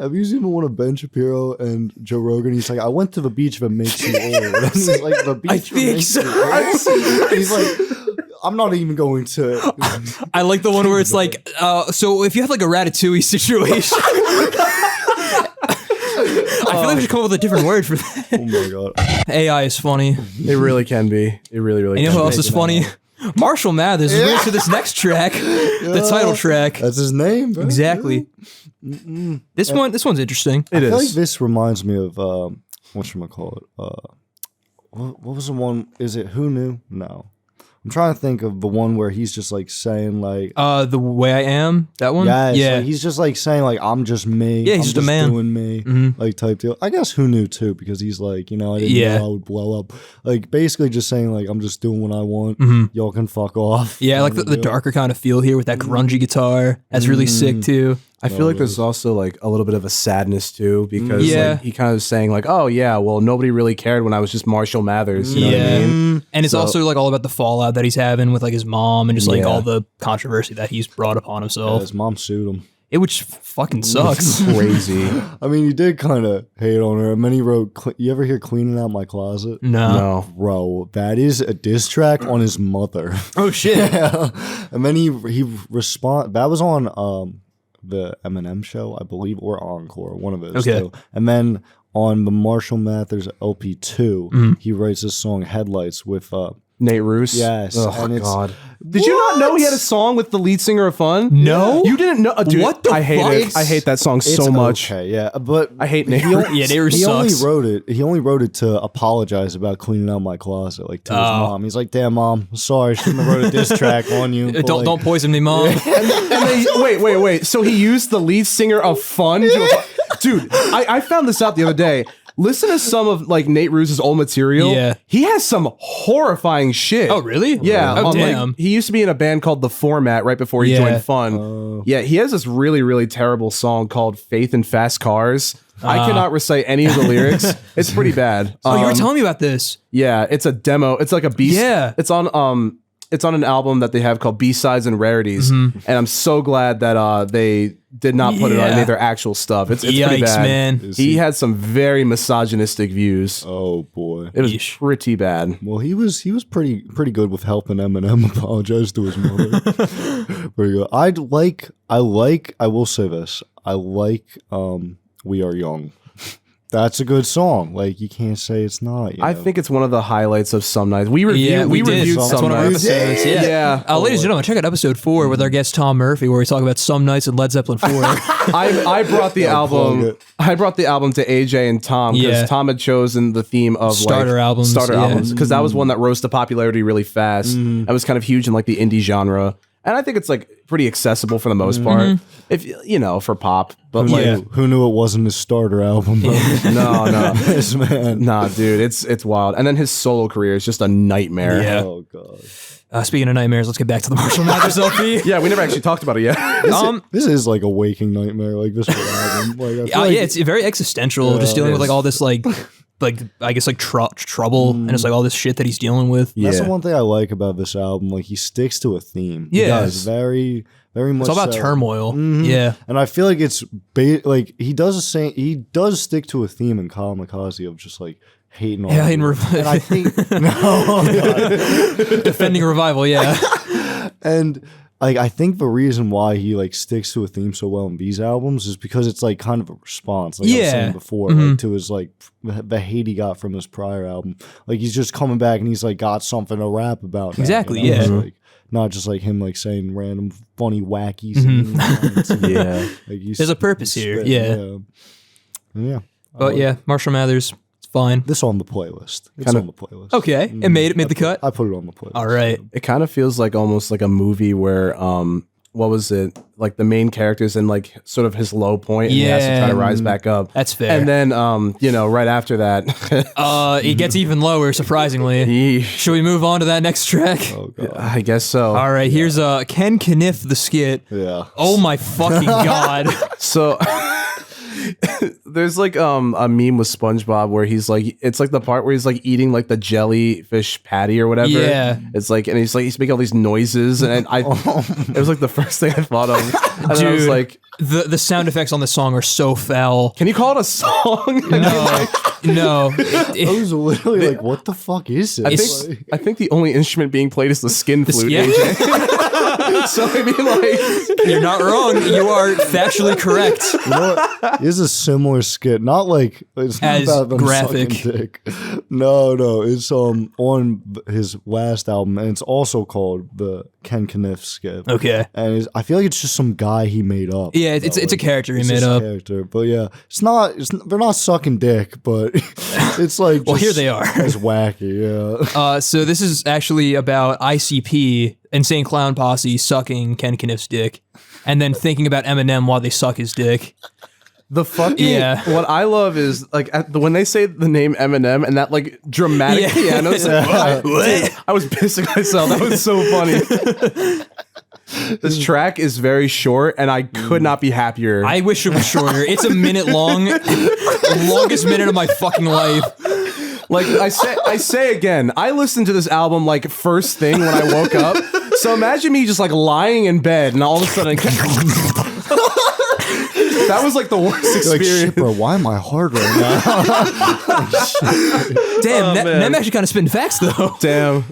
Have you seen the one of Ben Shapiro and Joe Rogan? He's like, I went to the beach that makes you old. And he's like, the beach that think makes so. you old. He's like, I'm not even going to. I like the one where it's like, so if you have like a Ratatouille situation. I feel like we should come up with a different word for that. Oh my god. AI is funny. It really can be. It really And can you know who be. else is funny? Marshall Mathers is related to this next track, the title track. That's his name, bro. Exactly. This one's interesting. It I feel like is. this reminds me of whatchamacallit? What was the one? Is it Who Knew? No. I'm trying to think of the one where he's just like saying like The Way I Am, that one? yes, Yeah. like, he's just like saying like I'm just me. Yeah, he's I'm just a man. doing me, like type deal. I guess Who Knew too, because he's like, I didn't Yeah. know I would blow up. Like basically just saying like I'm just doing what I want. Y'all can fuck off. Yeah, I like the darker kind of feel here with that grungy guitar. That's really sick too. I feel like there's also like a little bit of a sadness too, because Yeah. like, he kind of saying like, oh yeah, well nobody really cared when I was just Marshall Mathers. You know what I mean? And it's also like all about the fallout that he's having with like his mom and just like Yeah. all the controversy that he's brought upon himself. His mom sued him. It which fucking sucks. Crazy. I mean, he did kind of hate on her. And then he wrote, you ever hear Cleaning Out My Closet? No. No. Bro, that is a diss track on his mother. Oh shit. Yeah. And then he that was on the Eminem show, I believe, or Encore, one of those Okay. two. And then on the Marshall Mathers LP2, he writes this song Headlights with Nate Roos. yes. Oh and it's God. Did you not know he had a song with the lead singer of Fun? No. You didn't know? Dude, What the I hate fuck? it. I hate that song it's so much. Okay, yeah, but I hate Nate he, Roos. Yeah, Nate Roos he only sucks. wrote it. He only wrote it to apologize about cleaning out my closet, like to his mom. He's like, "Damn, mom, sorry, I shouldn't have wrote a diss track on you." But, like, Don't poison me, mom. And they, wait. So he used the lead singer of Fun? Dude, I found this out the other day. Listen to some of like Nate Roos' old material. Yeah. He has some horrifying shit. Oh really? Yeah. Oh like, damn. he used to be in a band called The Format right before he Yeah. joined Fun. Yeah, he has this really, really terrible song called Faith in Fast Cars. I cannot recite any of the lyrics. It's pretty bad. Oh, you were telling me about this. Yeah, it's a demo. It's like a B. Yeah. It's on an album that they have called B-Sides and Rarities. And I'm so glad that they did not put it on any of their actual stuff. It's pretty Yikes, bad. man. He had some very misogynistic views. oh boy. It was Yeesh. pretty bad. Well, he was pretty good with helping Eminem apologize to his mother. Pretty good. I will say this. I like We Are Young. That's a good song. Like you can't say it's not. I think it's one of the highlights of Some Nights. We reviewed did. That's Some one of our Nights. episodes. Yeah. Yeah. Ladies and gentlemen, check out episode 4 with our guest Tom Murphy, where we talk about Some Nights and Led Zeppelin 4. I brought the album. plug it. I brought the album to AJ and Tom because Yeah. Tom had chosen the theme of Starter albums, Starter yeah. albums, because that was one that rose to popularity really fast. That was kind of huge in like the indie genre. And I think it's like pretty accessible for the most part, if you know, for pop. But who knew it wasn't his starter album? no, This man, nah, dude, it's wild. And then his solo career is just a nightmare. Yeah. oh god. Speaking of nightmares, let's get back to the Marshall Mathers LP. Yeah, we never actually talked about it yet. This is like a waking nightmare. Like this whole album. Like, I feel like, Yeah, it's very existential. Just dealing with like all this like I guess like trouble and it's like all this shit that he's dealing with. That's the Yeah. one thing I like about this album. Like he sticks to a theme. He Yeah. does very much. It's all about so. turmoil. Yeah. And I feel like it's like he does stick to a theme in Kamikaze of just like hating on. Yeah, people. And I think Defending revival, yeah. and like I think the reason why he like sticks to a theme so well in these albums is because it's like kind of a response, like I was saying before, like to his like the hate he got from his prior album. Like he's just coming back and he's like got something to rap about. Now, Exactly, you know? yeah. It's, like, not just like him like saying random funny wacky singing lines. Yeah. Like, There's a purpose here, yeah. Yeah. But yeah, Marshall Mathers, it's fine. This on the playlist. It's Kinda- on the playlist. Okay, it made the cut. I put it on the playlist. All right. It kind of feels like almost like a movie where what was it? Like the main character's in like sort of his low point and he has to try to rise back up. That's fair. And then you know, right after that It gets even lower, surprisingly. Yeesh. Should we move on to that next track? Oh god. I guess so. All right, here's Ken Kaniff the Skit. Yeah. Oh my fucking god. So there's like a meme with SpongeBob where he's like, it's like the part where he's like eating like the jellyfish patty or whatever. Yeah. It's like, and he's making all these noises, and it was like the first thing I thought of. And then I was Dude, like, the sound effects on the song are so foul. can you call it a song? No. I was literally like, what the fuck is it? I think the only instrument being played is the skin flute. yeah. AJ. So I mean, like, You're not wrong. You are factually correct. You know what? Here's a similar skit. Not like it's not As about them graphic. sucking dick. No. It's on his last album, and it's also called the Ken Kaniff skit. Okay. And I feel like it's just some guy he made up. Yeah, it's a character he It's made just a up. character. But yeah, they're not sucking dick, but it's like Well, just here they are. It's wacky. Yeah. So this is actually about ICP, Insane Clown Posse, sucking Ken Kaniff's dick, and then thinking about Eminem while they suck his dick. the fucking Yeah. what I love is like when they say the name Eminem and that like dramatic piano. Like, What? I was pissing myself. That was so funny. This track is very short, and I could not be happier. I wish it was shorter. It's a minute long. Longest minute of my fucking life. Like I say again, I listened to this album like first thing when I woke up. So imagine me just like lying in bed, and all of a sudden, that was like the worst You're like, experience. shit, bro, why am I hard right now? Damn, man. Nem actually kind of spitting facts though. Damn,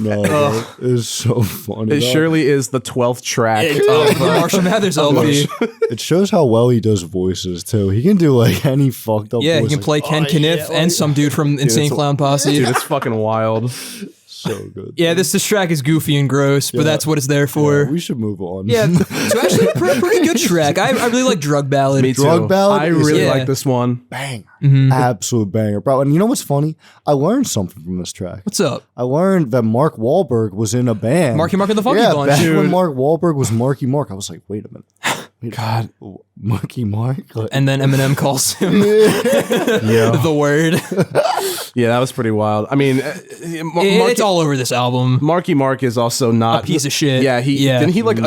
No, bro, it's so funny. it surely is the 12th track. The Marshall Mathers LP. It shows how well he does voices too. He can do like any fucked up. Yeah, he voice, can like, play Ken Kaniff and some dude from Insane it's- Clown Posse. Dude, it's fucking wild. so good. Yeah, this track is goofy and gross, but that's what it's there for. We should move on. Yeah, so actually a pretty good track. I really like Drug Ballad. Me too. Drug Ballad I is- really Yeah. like this one. Bang. Mm-hmm. Absolute banger, bro. And you know what's funny? I learned something from this track. What's up? I learned that Mark Wahlberg was in a band. Marky Mark and the Funky yeah, Bunch. back Dude. when Mark Wahlberg was Marky Mark, I was like, wait a minute. God. Marky Mark? Like, And then Eminem calls him Yeah, the word. yeah, that was pretty wild. I mean, It's all over this album. Marky Mark is also not A piece of shit. Yeah, didn't he like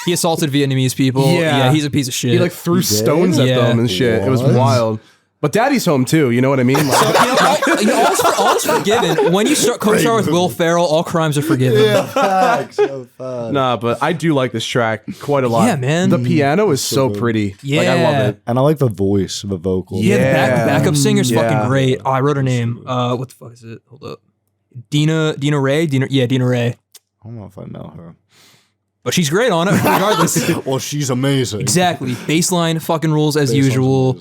He assaulted Vietnamese people. Yeah. He's a piece of shit. he like threw stones at Yeah. them and shit. It was What? wild. But Daddy's home too. You know what I mean? Like, all is forgiven. When you start co-star with Will Ferrell, all crimes are forgiven. facts, so facts. nah, but I do like this track quite a lot. Yeah, man. The piano is so pretty. Like I love it. And I like the voice, the vocal. Yeah, the Yeah. backup singer's Yeah. fucking great. Oh, I wrote her name. What the fuck is it? Hold up. Dina Ray? Dina Ray. I don't know if I know her. But she's great on it, regardless. Well, she's amazing. Exactly. Baseline fucking rules as usual.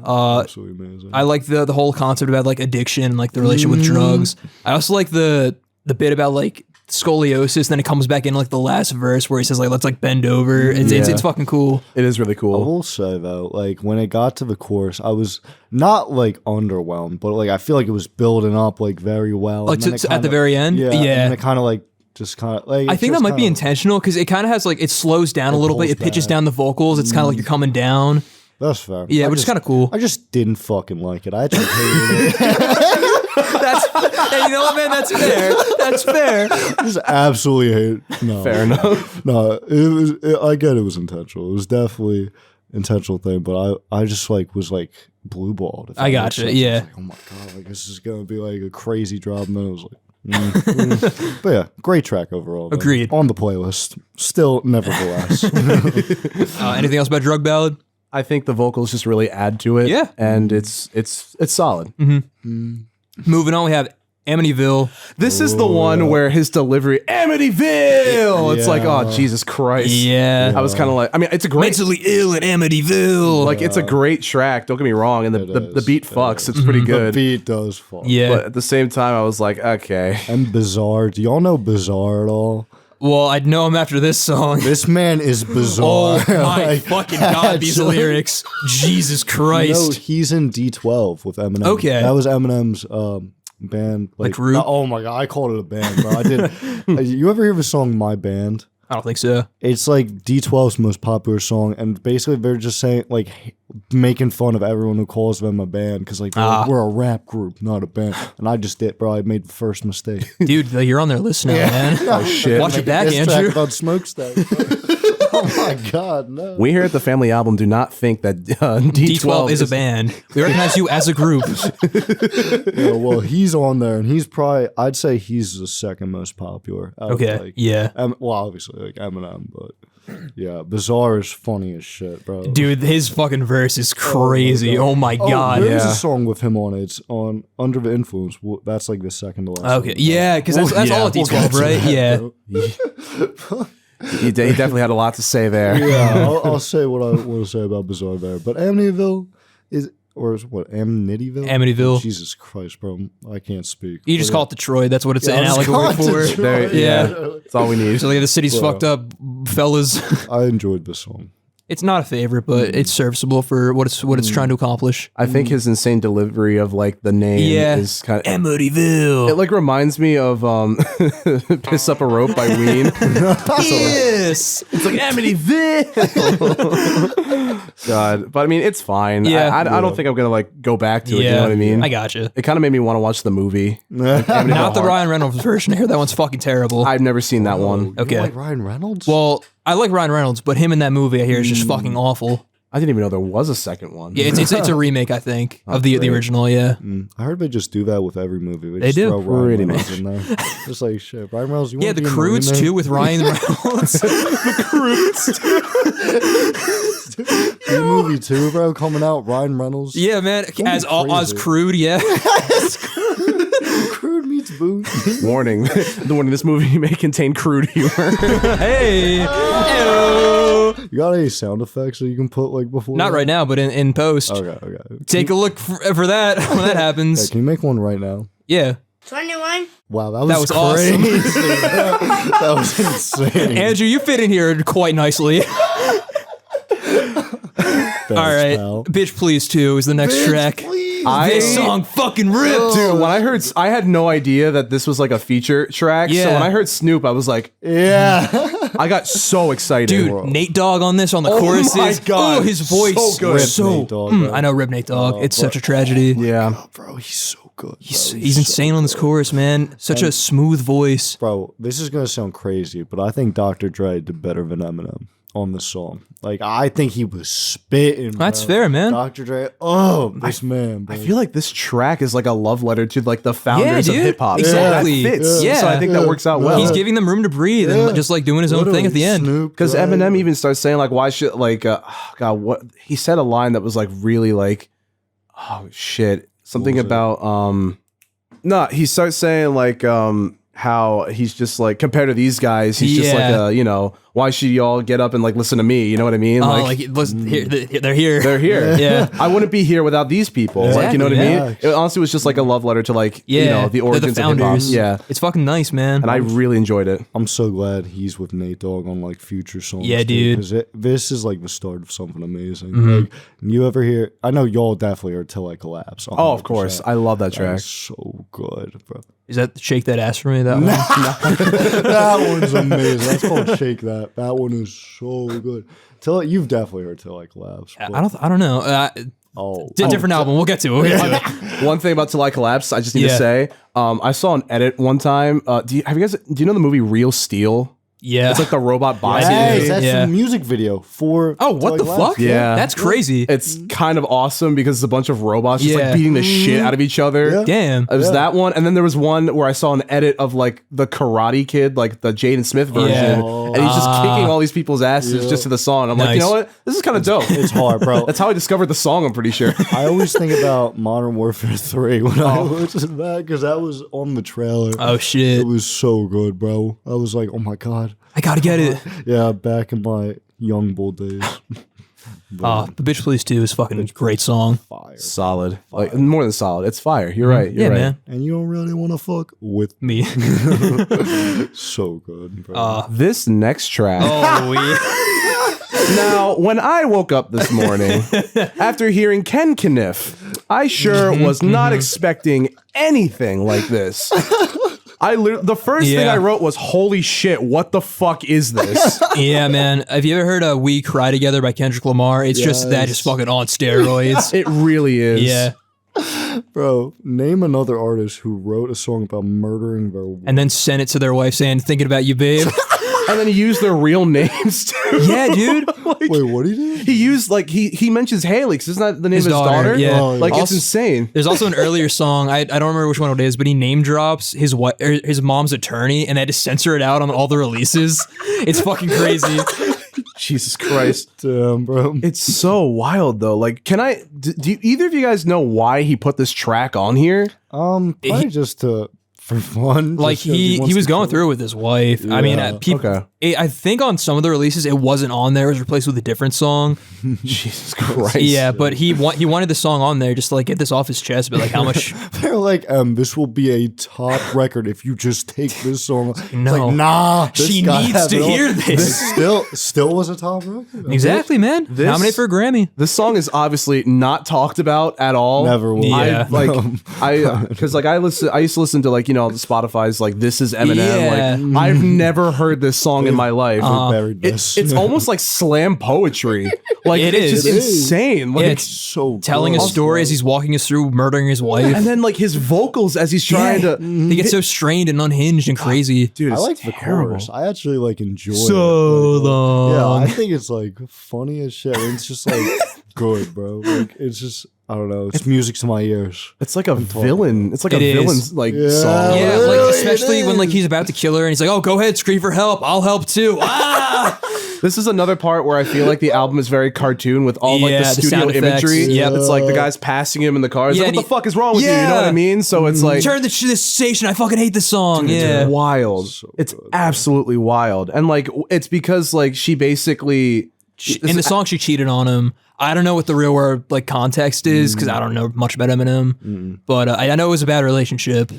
Absolutely amazing. I like the whole concept about like addiction, like the relationship with drugs. I also like the bit about like scoliosis. Then it comes back in like the last verse where he says like let's like bend over. It's fucking cool. It is really I cool. will say though, like when it got to the chorus, I was not like underwhelmed, but like I feel like it was building up like very well. Like and then it at the kinda- very end. yeah, Yeah. and it kind of like just kind of like. I think that might be intentional because it kind of has like it slows down a little bit. It pitches down the vocals. It's kind of like you're coming down. That's fair. Yeah, which is kind of cool. I just didn't fucking like it. I actually hated it. Hey, you know what, man? That's fair. That's fair. I just absolutely hate it. No, Fair enough. No, I get it was intentional. It was definitely intentional thing, but I just like was like blue balled. I gotcha. Yeah. Like, oh my god, like this is gonna be like a crazy drop, and then it was like. But yeah, great track overall. Though. Agreed. On the playlist, still nevertheless. Anything else about Drug Ballad? I think the vocals just really add to it. Yeah. And it's solid. Moving on, we have Amityville. This is the one where his delivery, Amityville. It's like, oh, Jesus Christ. Yeah. I was kind of like, I mean, it's a great, Mentally ill at Amityville. like, it's a great track. Don't get me wrong. And the beat fucks. It's pretty The good. beat does fall. Yeah. But at the same time, I was like, okay. And Bizarre. Do y'all know Bizarre at all? Well, I'd know him after this song. This man is bizarre. Oh my Like, fucking god, these actually. lyrics. Jesus You know, Christ. he's in D12 with Eminem. Okay. That was Eminem's band. Like, group? Oh my god, I called it a band, bro. I did. You ever hear the song My Band? I don't think so. It's like D12's most popular song, and basically they're just saying, like, making fun of everyone who calls them a band, because like, we're a rap group, not a band. And I just did, bro. I made the first mistake. Dude, you're on their list now, man. Oh, shit. Watch your back, This track Andrew. about Smokestack. Oh my god, no. We here at the Family Album do not think that D12 is a band. We recognize you as a group. Yeah, well, he's on there, and he's probably, I'd say he's the second most popular. out of, Okay, like, yeah. Well, obviously, like Eminem, but yeah, Bizarre is funny as shit, bro. Dude, his fucking verse is crazy. Oh my god. There's yeah. a song with him on it. It's on Under the Influence. That's like the second to last. Okay, song. yeah, because that's all at We'll D12, get to right? that, Yeah. bro. He definitely had a lot to say there. Yeah, I'll say what I want to say about Bizarre there. But Amityville is, or is what, Amityville? Amityville. Jesus Christ, bro. I can't speak. You just But, call it Detroit. That's what it's yeah, an I'll just allegory call it for. Detroit. There, Yeah. That's all we need. So like, the city's Bro. fucked up, fellas. I enjoyed this song. It's not a favorite, but it's serviceable for what it's trying to accomplish. I think his insane delivery of like the name is kind of. Amityville. It like reminds me of "Piss Up a Rope" by Ween. Yes. It's like Amityville. God, but I mean, it's fine. Yeah. I don't think I'm gonna like go back to it. You know what I mean? I gotcha. It kind of made me want to watch the movie. Not the Ryan Reynolds version. I hear that one's fucking terrible. I've never seen that one. Okay. You like Ryan Reynolds? Well, I like Ryan Reynolds, but him in that movie I hear is just fucking awful. I didn't even know there was a second one. Yeah, it's a remake, I think, of the original. Yeah. I heard they just do that with every movie. They just do. throw Ryan Pretty Reynolds in there. Just like shit. Ryan Reynolds, you Yeah, want the to be in Croods remake? too with Ryan Reynolds. The movie too, bro, coming out. Ryan Reynolds. Yeah, man. As crazy. Crude, yeah. Crude meets Boone. Warning: this movie may contain crude humor. Hey. Ew. You got any sound effects that you can put like before? Not right now, but in post. Okay. Take a look for that when that Yeah, happens. can you make one right now? Yeah. 21. Wow, that That was was awesome. crazy. That was insane. Andrew, you fit in here quite nicely. All right. Pal. Bitch Please 2 is the next track. This song fucking ripped. Dude, when I heard, I had no idea that this was like a feature track. Yeah. So when I heard Snoop, I was like, Yeah. I got so excited. Dude, Nate Dogg on this on the choruses. my God. Oh, his voice. So good. Rip Nate Dogg, bro. I know, Rip Nate Dogg. It's such a tragedy. Yeah. Bro, he's so good. He's insane on this chorus, man. Such a smooth voice. Bro, this is gonna sound crazy, but I think Dr. Dre did better than Eminem on this song. Like, I think he was spitting. That's bro. fair, man. Dr. Dre, this man, bro. I feel like this track is like a love letter to like the founders of dude. hip hop. Exactly. That fits. Yeah. So I think that works out well. He's giving them room to breathe and just like doing his own thing at the end. Because Eminem even starts saying like, why should like, God, what he said a line that was like really like, oh shit, something about no, he starts saying like how he's just like compared to these guys, he's just like a, you know, why should y'all get up and like listen to me? You know what I mean? Oh, like listen, here, they're here. they're here. Yeah. I wouldn't be here without these people. Like, you know what I Exactly, mean? It honestly was just like a love letter to like, you know, the they're origins the of hip hop. founders. Yeah. It's fucking nice, man. And I really enjoyed it. I'm so glad he's with Nate Dogg on like future songs. Yeah, dude. Because this is like the start of something amazing. Like, you ever hear? I know y'all definitely heard "Till I Collapse." Oh, of course. I love that That track. is so good, bro. Is that Shake That Ass for Me? That one. That one's amazing. That's called Shake That. That one is so good. You've definitely heard Till I Collapse. I don't know. It's a different album. We'll get to it. One thing about Till I Collapse, I just need to say, I saw an edit one time. Do you know the movie Real Steel? Yeah. It's like the robot boxing. Yes, that's the music video for. Oh, what the fuck? Yeah. That's crazy. It's kind of awesome because it's a bunch of robots just like beating the shit out of each other. Yeah. Damn. It was that one, and then there was one where I saw an edit of like the Karate Kid, like the Jaden Smith version, and he's just kicking all these people's asses just to the song. I'm like, you know what? This is kind of dope. It's hard, bro. That's how I discovered the song. I'm pretty sure. I always think about Modern Warfare 3 when I listen to that because that was on the trailer. Oh shit. It was so good, bro. I was like, oh my god. I gotta get it. Yeah, back in my young bull days. But Bitch Please 2 is fucking a great song. Fire. Solid. Like more than solid. It's fire. You're right. You're right. Man. And you don't really want to fuck with Me. so good, bro. This next track. Oh, yeah. Now, when I woke up this morning, after hearing Ken Kaniff, I sure was not expecting anything like this. The first thing I wrote was, holy shit, what the fuck is this? Yeah, man. Have you ever heard We Cry Together by Kendrick Lamar? It's just that, just fucking on steroids. It really is. Yeah. Bro, name another artist who wrote a song about murdering their wife. And then send it to their wife saying, thinking about you, babe. And then he used their real names too. Yeah, dude. Wait, what did he do? He used he mentions Haley because isn't that the name His of his daughter? yeah. Oh, yeah. Like Also- it's insane. There's also an earlier song, I don't remember which one it is, but he name drops his mom's attorney, and they had to censor it out on all the releases. It's fucking crazy. Jesus Christ. Damn, bro. It's so wild though. Like, do either of you guys know why he put this track on here? Probably just for fun. Like just 'cause he wants was to going cool. through it with his wife. I mean, Okay. I think on some of the releases it wasn't on there. It was replaced with a different song. Jesus Christ. Yeah, but he wanted the song on there just to like get this off his chest. But like, how much? They're like, this will be a top record if you just take this song. It's No. like, nah. She this guy needs has to it on. hear this. Still was a top record. Exactly, man. This- Nominated for a Grammy. This song is obviously not talked about at all. Never will. Yeah. Because I used to listen to like, Spotify's like This Is Eminem. Yeah. Like I've never heard this song in my life. Buried this. It's almost like slam poetry. Like It it's is. just It insane. Like Yeah, it's so telling a good. story as he's walking us through murdering his wife. and then like his vocals as he's trying to They get so strained and unhinged and crazy. dude, I it's like the terrible. chorus. I actually like enjoy it. So long. Yeah, I think it's like funny as shit. It's just like good, bro. Like it's just I don't know. It's music to my ears. It's like a villain. It's like It a is. villain's like Yeah. song. Yeah, Really, like it especially when like is. he's about to kill her and he's like, "Oh, go ahead, scream for help. I'll help too." Ah! This is another part where I feel like the album is very cartoon with all like Yeah, the the studio sound effects. imagery. Yep. It's like the guy's passing him in the car. It's Yeah, like, and what the fuck is wrong with you? You know Yeah. what I mean? So it's like Turn this station. I fucking hate this song. Yeah. it's wild. It's absolutely wild. And like it's because like she basically In the song, she cheated on him. I don't know what the real world like context is because I don't know much about Eminem. But I know it was a bad relationship.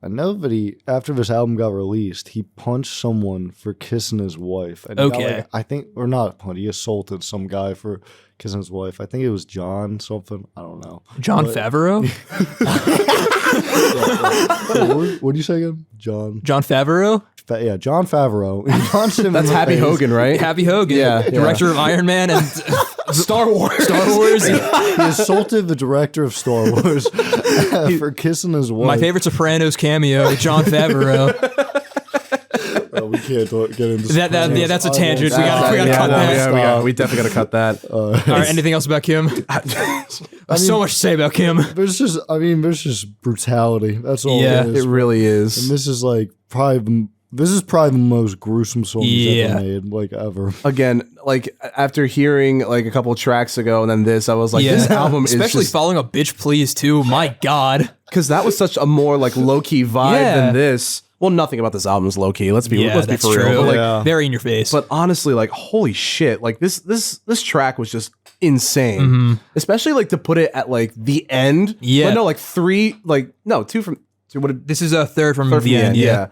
I know that after this album got released, he punched someone for kissing his wife. And he got, Okay. like, I think, or not punched, he assaulted some guy for kissing his wife. I think it was John something. I don't know. John Favreau. What do you say again? John. John Favreau. Yeah, John Favreau. He punched him in that's the Happy face. Hogan, right? Happy Hogan. Yeah, yeah. Director of Iron Man and Star Wars. Star Wars. He assaulted the director of Star Wars for kissing his wife. My favorite Sopranos cameo, John Favreau. Oh, we can't get into That's a tangent. We gotta cut that. We definitely gotta cut that. All right, anything else about Kim? So much to say about Kim. There's just brutality. That's all Yeah, it is. It really is. And this is like this is probably the most gruesome song he's Yeah. ever made, like ever. Again, like after hearing like a couple of tracks ago and then this, I was like, this album is especially just, following up "Bitch Please" too. My God. because that was such a more like low key vibe Yeah. than this. Well, nothing about this album is low key. Let's be That's for real. true. But, like, Yeah. Very in your face. but honestly, like holy shit, like this track was just insane. Especially like to put it at like the end. Yeah. but no, like two from So what? This is a third from Third the end. Yeah.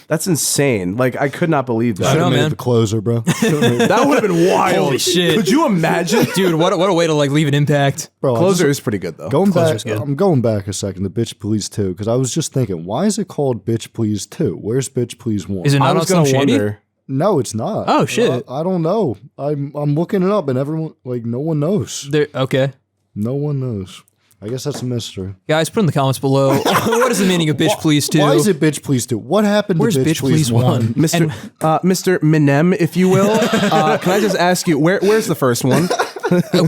That's insane. Like I could not believe that. I know, Made man. the closer, bro. That would have been wild. Holy shit. Could you imagine? Dude, what a way to like leave an impact. Bro, Closer is pretty good though. Going back, Closer's good. I'm going back a second to Bitch Please 2 because I was just thinking, why is it called Bitch Please 2? Where's Bitch Please 1? Is it I not on was some gonna Shady? wonder. No, it's not. Oh, shit. I don't know. I'm looking it up and everyone like no one knows. Okay. No one knows. I guess that's a mystery. Guys, put in the comments below. What is the meaning of Bitch Please 2? Why is it Bitch Please 2? What happened Where's to Bitch, Please 1? Mr. Eminem, if you will. Can I just ask you where's the first one?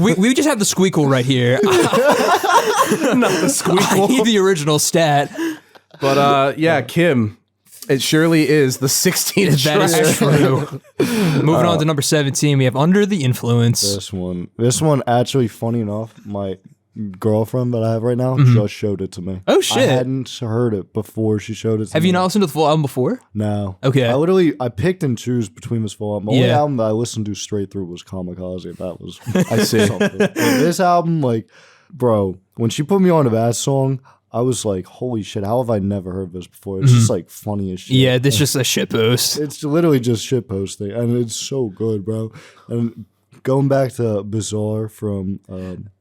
we just have the squeakle right here. Not the I squeakle. need the original stat. But yeah, Kim. It surely is the 16th That track. is true. Moving on to number 17, we have Under the Influence. This one actually, funny enough, my girlfriend that I have right now just showed it to me. Oh, shit. I hadn't heard it before she showed it to me. Have you not listened to the full album before? No. Okay. I picked and choose between this full album. The only album that I listened to straight through was Kamikaze. That was I see. something. Like, this album, like, bro, when she put me on to that song, I was like, holy shit, how have I never heard this before? It's just like funny as shit. Yeah, this is just a shitpost. It's literally just shit posting, and it's so good, bro. And going back to Bizarre from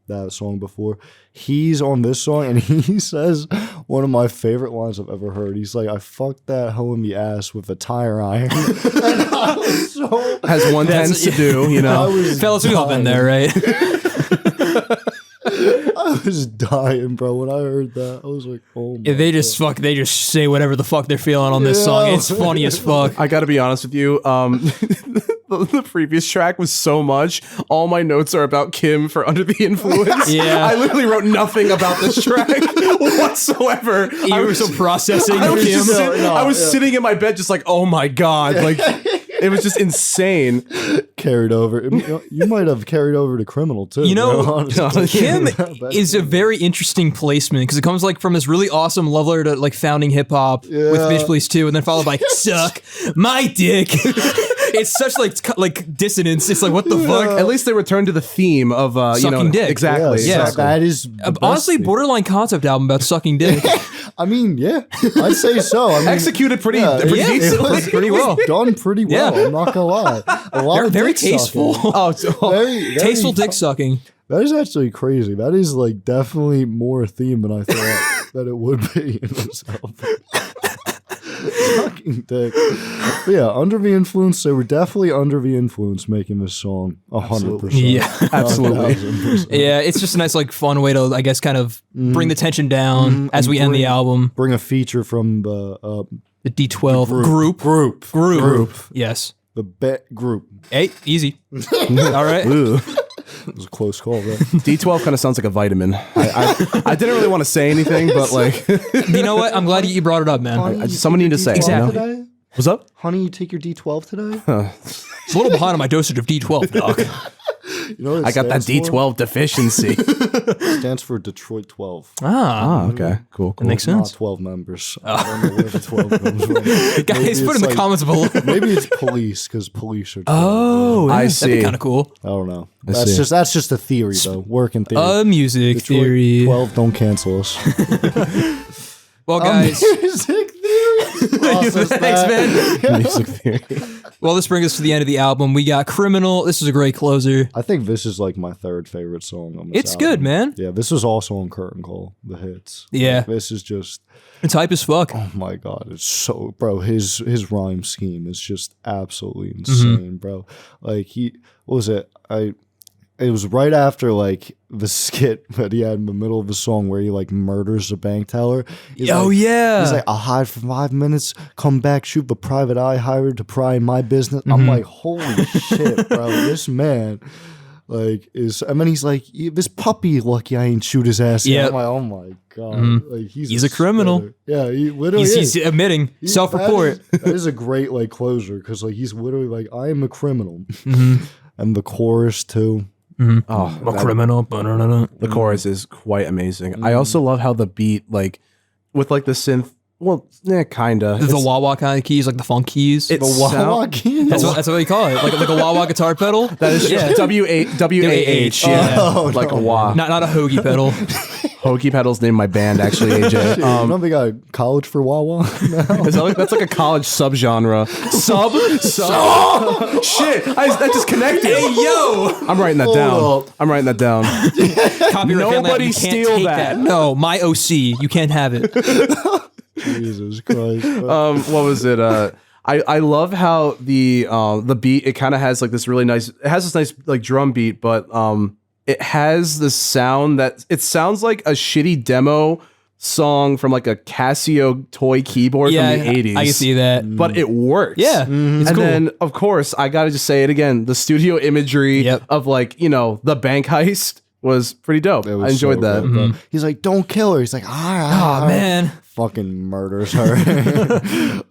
that song before, he's on this song, and he says one of my favorite lines I've ever heard. He's like, I fucked that hoe in the ass with a tire iron. And I was so... Has one tends to do, you know. Fellas, we've all been there, right? I was dying, bro, when I heard that. I was like, oh my They just say whatever the fuck they're feeling on this song. It's funny as fuck. I gotta be honest with you. The previous track was so much. All my notes are about Kim for Under the Influence. Yeah. I literally wrote nothing about this track whatsoever. You were so processing I was, Kim. just I was sitting in my bed just like, oh my God. Like, it was just insane. carried over. You might have carried over to Criminal too. You know, bro, honestly. Kim is a very interesting placement because it comes like from this really awesome love letter to like founding hip hop with Bitch Please 2, and then followed by Suck My Dick. It's such like dissonance. It's like, what the fuck? At least they returned to the theme of Sucking dick. Exactly. Yeah. exactly. That is Honestly, borderline concept album about sucking dick. I mean, yeah, I'd say so. I mean, Executed pretty it decently. was pretty well. done pretty well. Yeah. I'm not gonna lie. A lot They're of very dick sucking. tasteful. Oh, Very Tasteful dick sucking. That is actually crazy. That is like definitely more a theme than I thought that it would be in this album. Sucking dick. But yeah, Under the Influence. They were definitely under the influence making this song 100%. Yeah. absolutely. 1000%. Yeah, it's just a nice, like, fun way to, I guess, kind of bring the tension down as we end the album. Bring a feature from the D12 group. Yes. The bet group. Hey, easy. All right. It was a close call, right? D12 kind of sounds like a vitamin. I didn't really want to say anything, but like, You know what? I'm glad you brought it up, man. someone need to say it, Exactly. you know? What's up? Honey, you take your D12 today? It's a little behind on my dosage of D12, dog. You know what it I got that stands for? D12 deficiency. It stands for Detroit 12. Ah. Okay, cool. That makes Not sense. 12 members. I don't know where the 12 comes from. Guys, put in the comments below. Maybe it's police, because police are 12. Oh, I that'd see. be kind of cool. I don't know. see. That's just a theory, though. Working theory. Music Detroit theory. 12, don't cancel us. Well, guys. Music theory. Process Thanks, that. man. Music theory. Well, this brings us to the end of the album. We got Criminal. This is a great closer. I think this is like my third favorite song on this It's album. good, man. Yeah, this is also on Curtain Call, the hits. Yeah. Like, this is just, It's hype as fuck. oh my God, it's so, bro, his rhyme scheme is just absolutely insane, bro. Like what was it? It was right after like the skit that he had in the middle of the song where he like murders a bank teller. He's Oh, like, yeah. He's like, I'll hide for 5 minutes, come back, shoot the private eye hired to pry in my business. I'm like, holy shit, bro, this man like is. And then he's like, this puppy lucky I ain't shoot his ass. Yeah. I'm like, oh my God, like He's a criminal. spitter. Yeah, he literally He's is. admitting. Self-report. That is a great like closure because like he's literally like, I am a criminal, and the chorus too. Oh, A criminal. the chorus is quite amazing. I also love how the beat, like, with like the synth, well, kinda. The wah-wah kind of keys, like the funk keys. It The Wawa sound- King. That's what you call it. Like a wah-wah guitar pedal. That is yeah. W-A-H, Yeah. like a wah. Not a hoagie pedal. Hokey Pedal's named my band, actually, AJ. Don't they got college for Wawa? That's like a college subgenre. Shit, that just connected. Hey, yo! I'm writing that down. I'm writing that down. Copyright Nobody you can't steal take that. No, my OC. You can't have it. Jesus Christ. What was it? I love how the beat, it kind of has like this really nice, it has this nice like drum beat, but it has this sound that it sounds like a shitty demo song from like a Casio toy keyboard from the 80s. I can see that. But it works. Yeah. And It's cool. then, of course, I got to just say it again. The studio imagery of like, the bank heist was pretty dope. It was I enjoyed so that. good, bro. He's like, don't kill her. He's like, Oh, man. Fucking murders her.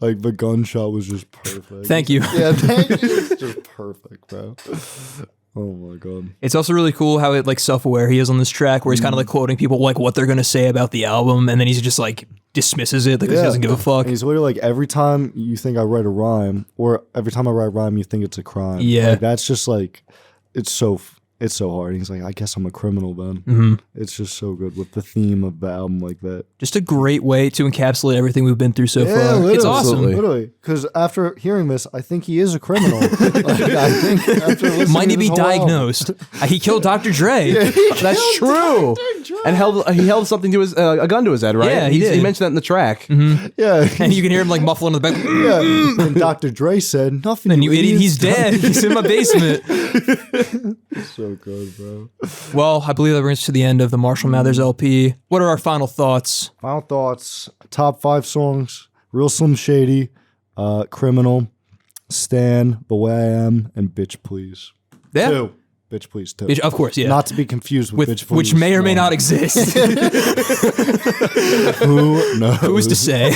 Like the gunshot was just perfect. Thank you. Yeah, thank you. It's just perfect, bro. Oh my god. It's also really cool how it like self-aware he is on this track, where he's kind of like quoting people like what they're gonna say about the album, and then he's just like dismisses it, like he doesn't give a fuck. And he's literally like, every time you think I write a rhyme, or every time I write a rhyme, you think it's a crime. Yeah. Like, that's just like, it's so hard. He's like, I guess I'm a criminal then. Mm-hmm. It's just so good with the theme of the album like that. Just a great way to encapsulate everything we've been through so far. Literally. It's awesome. Literally, because after hearing this, I think he is a criminal. Like, I think after listening Might to he be this whole album. diagnosed? He killed Dr. Dre. That's true. And he held something to his a gun to his head, right? Yeah, he did. He mentioned that in the track. Yeah. And you can hear him like muffling in the back. Yeah. And Dr. Dre said, nothing. And you idiot, he's dead. He's in my basement. So good, bro. Well, I believe that brings us to the end of the Marshall Mathers LP. What are our final thoughts? Final thoughts. Top 5 songs. Real Slim Shady. Criminal. Stan. The Way I Am. And Bitch Please. Yeah. 2. Bitch Please 2. Bitch, of course, yeah. Not to be confused with Bitch Please. Which may or may 1. not exist. Who knows? Who's to say?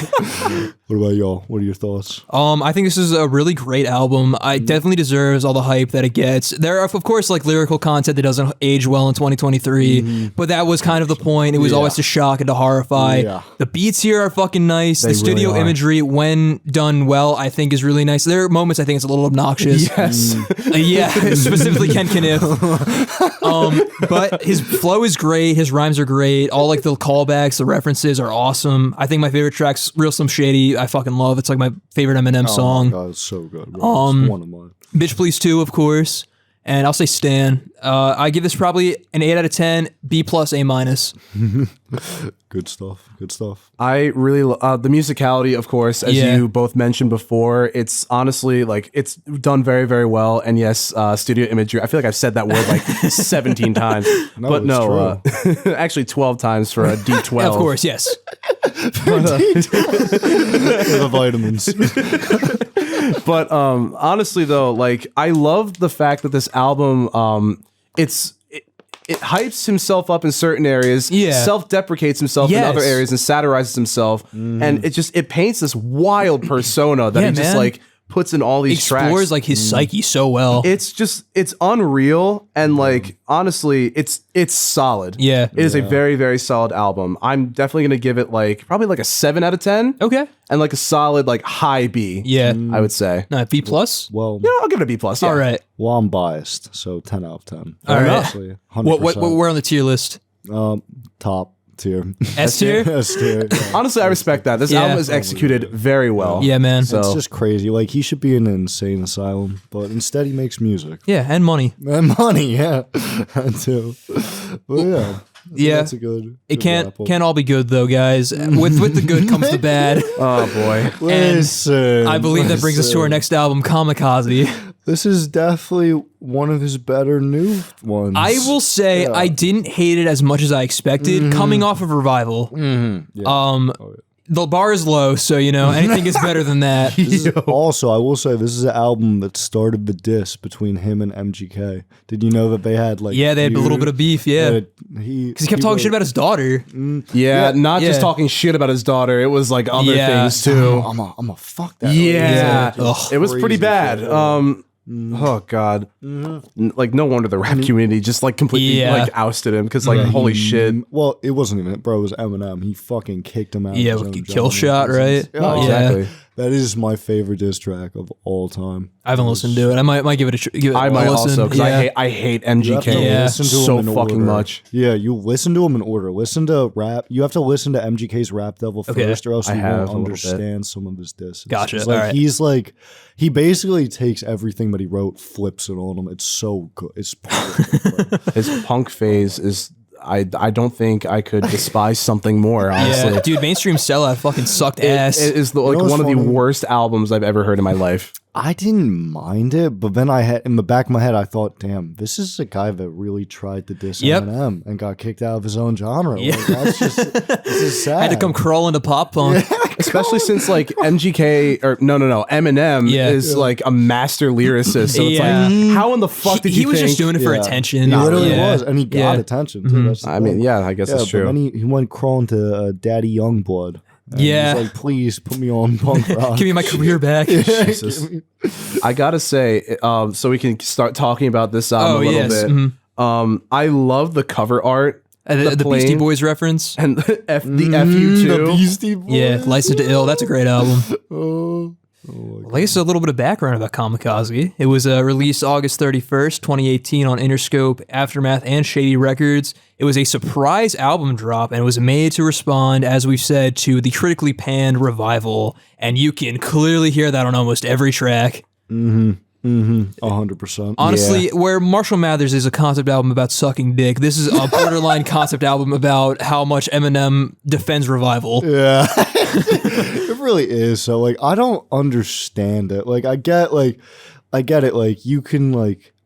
What about y'all? What are your thoughts? I think this is a really great album. It definitely deserves all the hype that it gets. There are, of course, like lyrical content that doesn't age well in 2023, but that was kind of the point. It was always to shock and to horrify. Yeah. The beats here are fucking nice. The really studio are. imagery, when done well, I think is really nice. There are moments I think it's a little obnoxious. Yes. Yeah, specifically Ken Kaniff. But his flow is great. His rhymes are great. All like the callbacks, the references are awesome. I think my favorite track's Real Slim Shady. I fucking love. It's like my favorite Eminem song. Oh my God, it's so good, bro. It's one of mine. Bitch Please 2, of course. And I'll say Stan. I give this probably an 8 out of 10, B plus, A minus. Good stuff. Good stuff. I really the musicality, of course, as you both mentioned before. It's honestly like it's done very, very well. And yes, studio imagery. I feel like I've said that word like 17 times, but no, actually 12 times for a D12. Of course, yes. The vitamins. But honestly, though, like I love the fact that this album, it hypes himself up in certain areas, self-deprecates himself in other areas, and satirizes himself, and it paints this wild persona that he just like puts in all these tracks. Explores like his psyche so well. It's unreal, and like honestly, it's solid. Yeah. It is a very, very solid album. I'm definitely gonna give it like probably like a 7 out of 10. Okay. And like a solid like high B. Yeah. I would say. B plus? Well, Yeah, I'll give it a B plus. Yeah. All right. well, I'm biased, so 10 out of 10. All right. Honestly, 100%. What we're on the tier list? Top tier. S tier? S tier. Yeah. Honestly, I respect that. This album is executed very well. Yeah, man. So It's just crazy. Like, he should be in an insane asylum, but instead he makes music. Yeah, and money. And money, yeah. That too. But yeah. Yeah. That's a good. It wrap up. can't all be good though, guys. With the good comes the bad. oh boy. Listen. I believe that brings us to our next album, Kamikaze. This is definitely one of his better new ones. I will say I didn't hate it as much as I expected coming off of Revival. The bar is low, so anything is better than that. Also, I will say this is an album that started the diss between him and MGK. Did you know that they had like? Yeah, they had a little bit of beef. Yeah, because he kept talking shit about his daughter. Yeah, not just talking shit about his daughter. It was like other things too. I'm a fuck that. Yeah, Ugh. it was pretty Crazy bad. shit. Oh god, like no wonder the rap community just like completely like ousted him because like holy shit. Well, it wasn't even it, bro. It was Eminem. He fucking kicked him out. Yeah, of his with own Kill genre. Shot, right? Oh, Exactly. That is my favorite diss track of all time. I haven't listened to it. I might give it a I might listen. also, because I hate MGK listen to him so in fucking order. much. Yeah, you listen to him in order. Listen to rap. You have to listen to MGK's Rap Devil first, or else you have won't a little understand some of his disses. Gotcha. It's like, All right. he's like, he basically takes everything that he wrote, flips it on him. It's so good. It's perfect. His punk phase is. I don't think I could despise something more, honestly. Yeah, dude, mainstream sellout fucking sucked ass. It is what's one of the funny? worst albums I've ever heard in my life. I didn't mind it, but then I had in the back of my head, I thought, "Damn, this is a guy that really tried to diss Yep. Eminem and got kicked out of his own genre." Like, that's just this is sad. Had to come crawling to pop punk. Especially since like MGK or no Eminem is like a master lyricist. So it's Yeah. like, how in the fuck did He you was think? just doing it for Yeah. attention. He literally Yeah. was, and he got attention too. That's the I mean, thing. yeah, I guess that's but true. then he went crawling to Daddy Youngblood. And Yeah. he's like, please put me on punk rock. Give me my career back. Jesus. I gotta say, so we can start talking about this album a little bit. Mhm. I love the cover art. The Beastie plane. Boys reference. And the FU too. The Beastie Boys. Yeah, License to Ill. That's a great album. Oh. I guess a little bit of background about Kamikaze. It was released August 31st, 2018 on Interscope, Aftermath, and Shady Records. It was a surprise album drop, and it was made to respond, as we've said, to the critically panned revival. And you can clearly hear that on almost every track. 100%. Honestly, where Marshall Mathers is a concept album about sucking dick, this is a borderline concept album about how much Eminem defends revival. Yeah. It really is. So like I don't understand it. Like I get it, like you can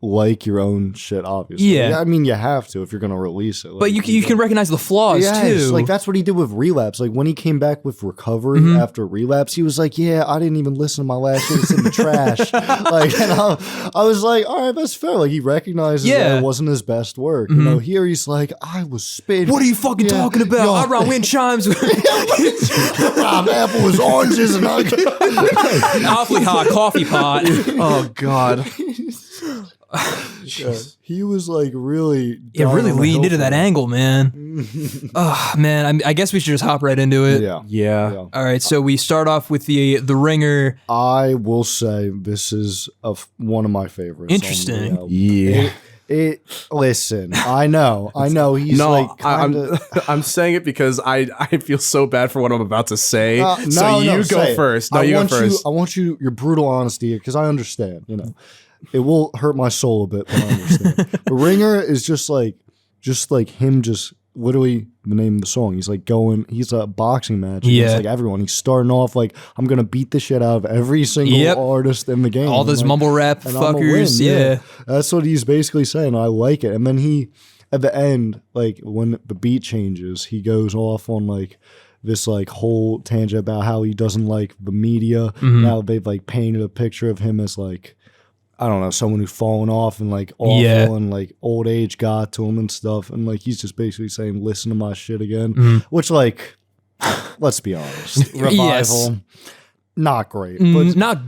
like your own shit, obviously. Yeah. I mean you have to if you're gonna release it. Like, But you can recognize the flaws, too. Like that's what he did with Relapse. Like when he came back with Recovery after Relapse, he was like, "Yeah, I didn't even listen to my last shit. It's in the trash." Like, and I was like, "All right, that's fair." Like he recognizes that it wasn't his best work. You know, here he's like, "I was spitting." What are you fucking talking about? Yo. I run wind chimes. Rob Apple was oranges and Awfully hot coffee pot. Oh God. he was like really It really leaned into that angle, man. Oh, man. I guess we should just hop right into it. Yeah. All right. So we start off with the Ringer. I will say this is one of my favorites. Interesting. Yeah. Listen, I know. He's No, like kinda, I'm saying it because I feel so bad for what I'm about to say. no, so you say go it. first. No, I you go want first. I want your brutal honesty because I understand. You know, it will hurt my soul a bit, but I understand. The Ringer is just like him, just literally the name of the song. He's like he's a boxing match against like everyone. He's starting off like, I'm gonna beat the shit out of every single artist in the game. All those mumble rap and I'ma fuckers. win. Yeah. That's what he's basically saying. I like it. And then he, at the end, like when the beat changes, he goes off on like this like whole tangent about how he doesn't like the media. Now they've like painted a picture of him as like, I don't know, someone who's fallen off and like awful and like old age got to him and stuff. And like he's just basically saying, listen to my shit again. Which like, let's be honest. Revival, not great. But not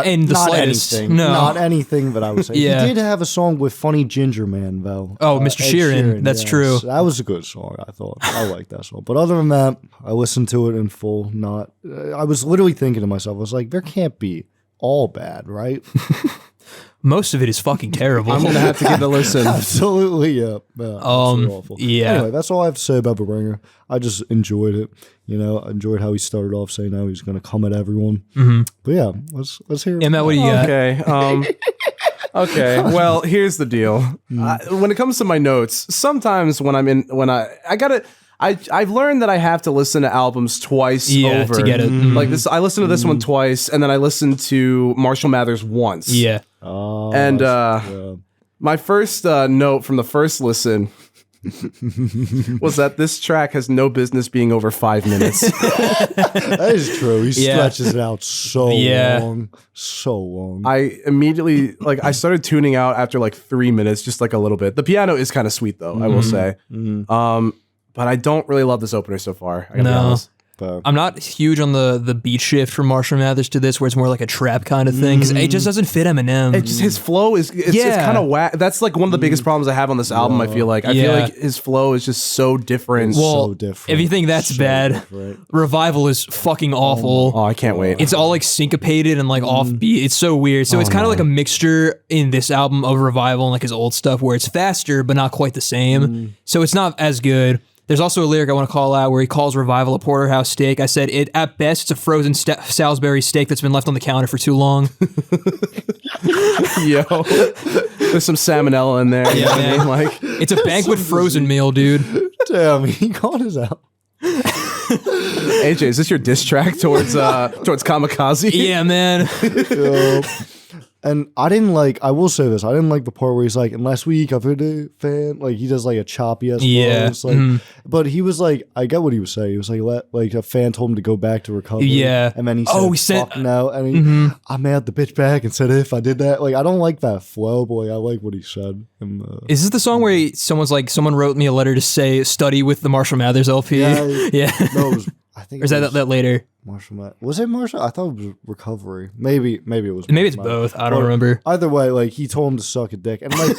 in the slightest. anything. No. Not anything that I would say. Yeah. He did have a song with Funny Ginger Man, though. Oh, Mr. Ed Sheeran. That's true. That was a good song, I thought. I like that song. But other than that, I listened to it in full. I was literally thinking to myself, I was like, there can't be all bad, right? Most of it is fucking terrible. I'm gonna have to give it a listen. Absolutely, yeah. Absolutely awful. Yeah. Anyway, that's all I have to say about The Ringer. I just enjoyed it. You know, I enjoyed how he started off saying how he's going to come at everyone. But yeah, let's hear it. Matt, what do you got? Okay. Okay. Well, here's the deal. When it comes to my notes, sometimes I've learned that I have to listen to albums twice over to get it. Like this, I listened to this one twice, and then I listened to Marshall Mathers once. Yeah. And my first note from the first listen was that this track has no business being over 5 minutes. That is true. He stretches it out so long. So long. I immediately, I started tuning out after 3 minutes, just a little bit. The piano is kind of sweet, though, I will say. But I don't really love this opener so far. I gotta be honest. I'm not huge on the beat shift from Marshall Mathers to this, where it's more like a trap kind of thing, because it just doesn't fit Eminem. His flow is it's kind of whack. That's like one of the biggest problems I have on this album. I feel like his flow is just so different. Well, so different. if you think that's bad, Revival is fucking awful. Oh, I can't wait. It's all like syncopated and like offbeat. It's so weird. So it's kind of like a mixture in this album of Revival and like his old stuff, where it's faster but not quite the same. So it's not as good. There's also a lyric I want to call out where he calls Revival a porterhouse steak. I said, at best, it's a frozen Salisbury steak that's been left on the counter for too long. Yo, there's some salmonella in there. Yeah, man. Like, it's a banquet frozen meal, dude. Damn, he called us out. AJ, is this your diss track towards Kamikaze? Yeah, man. And I will say this, I didn't like the part where he's like, and last week I've heard a fan, like he does like a choppy ass voice, like, but he was like, I get what he was saying. He was like a fan told him to go back to recover. Yeah. And then he said, fuck no. And I made the bitch back and said, if I did that, like, I don't like that flow, but like, I like what he said. And, is this the song where someone wrote me a letter to say, study with the Marshall Mathers LP? Yeah. No, it was, I think. Or is that later? Marshall was it Marshall? I thought it was Recovery. Maybe it was. Maybe it's both. I don't remember. Either way, like he told him to suck a dick, and like,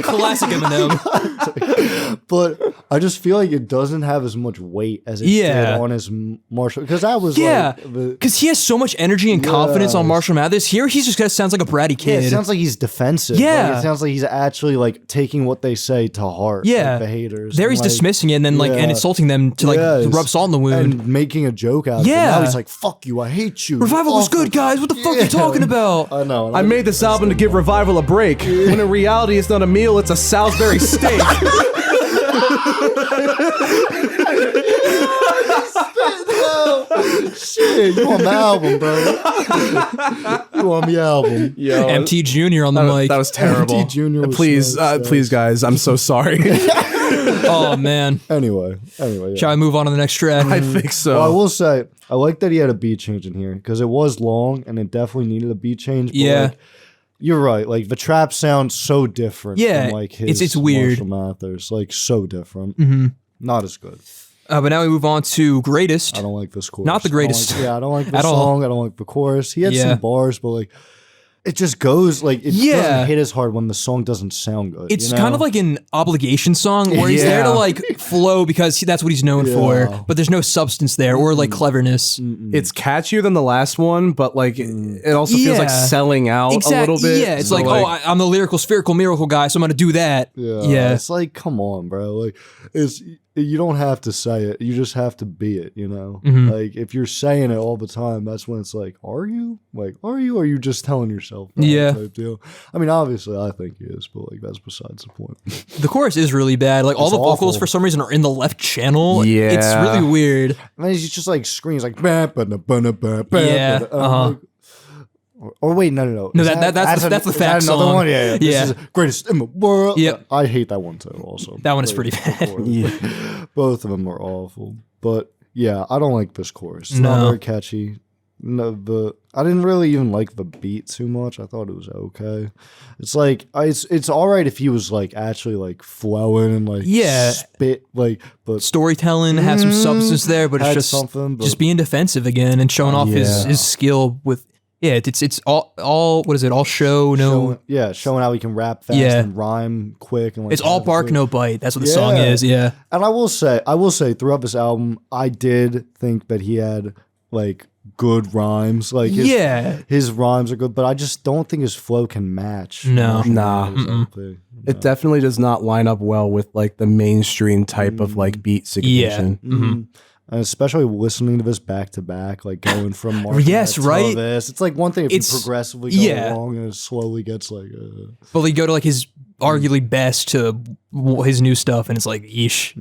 classic Eminem. But I just feel like it doesn't have as much weight as it did on his Marshall, because that was because he has so much energy and confidence on Marshall Mathers. Here, he just sounds like a bratty kid. It sounds like he's defensive. Yeah, like, it sounds like he's actually like taking what they say to heart. Yeah, like, the haters. There he's dismissing it and then and insulting them to rub salt in the wound and making a joke out of it. Now he's like, fuck you, I hate you. Revival was good, guys. What the fuck are you talking about? I know. I made this album to give Revival a break. When in reality, it's not a meal, it's a Salisbury steak. Shit, you on the album, bro. You on the album. Yo, MT Jr. on the mic. That was terrible. MT Jr. was Please, guys, I'm so sorry. Oh, man. Anyway. Yeah. Shall I move on to the next track? I think so. Well, I will say, I like that he had a beat change in here, because it was long and it definitely needed a beat change. But like, you're right. Like the trap sounds so different. Yeah, from, like his it's weird. Marshall Mathers, like so different. Not as good. But now we move on to Greatest. I don't like this chorus. Not the greatest. I don't like the At song. all. I don't like the chorus. He had some bars, but like it just goes like it doesn't hit as hard when the song doesn't sound good. It's kind of like an obligation song where he's there to like flow because that's what he's known for, but there's no substance there or like cleverness. It's catchier than the last one, but like it also feels like selling out a little bit. Yeah, it's so like, I'm the lyrical spherical miracle guy, so I'm gonna do that. Yeah. It's like, come on, bro. Like you don't have to say it. You just have to be it, you know? Like if you're saying it all the time, that's when it's like, are you? Like, are you? Or are you just telling yourself that type deal? I mean, obviously I think he is, but like that's besides the point. The chorus is really bad. Like all the vocals for some reason are in the left channel. Yeah. It's really weird. And then he's just like screams like bah, bah, bah, bah, bah, bah, yeah. like, or wait, no. No, that's the fact another song. one? Yeah. This is greatest in the world. Yep. I hate that one too. Also, that one is pretty bad. Both of them are awful. But yeah, I don't like this chorus. It's not very catchy. No, I didn't really even like the beat too much. I thought it was okay. It's like it's all right if he was like actually like flowing and like spit like, but storytelling has some substance there, but it's just being defensive again and showing off his skill with. Yeah, it's all what is it? All show, no. Showing how he can rap fast and rhyme quick. And like, it's all bark, no bite. That's what the song is. Yeah. And I will say, throughout this album, I did think that he had like good rhymes. Like his rhymes are good, but I just don't think his flow can match. Nah. It definitely does not line up well with like the mainstream type of like beat situation. And especially listening to this back to back, like going from Marshall to this. It's like one thing if you progressively go along and it slowly gets like. Well, you go to like his arguably best to his new stuff, and it's like, yeesh.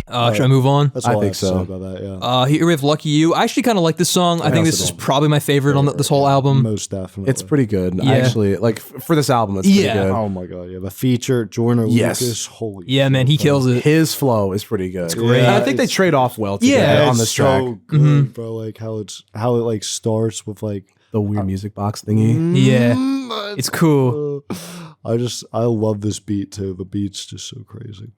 Should I move on? That's all I think so. About that, here we have Lucky You. I actually kind of like this song. I think this is probably my favorite on this whole album. Most definitely. It's pretty good. Actually, like for this album, it's pretty good. Oh my god, yeah. The feature, Jordan Lucas, holy shit, man, he kills it. His flow is pretty good. It's great. And I think they trade off well together on this track. So good, bro. Like how it like starts with like the weird music box thingy. It's cool. I love this beat too. The beat's just so crazy.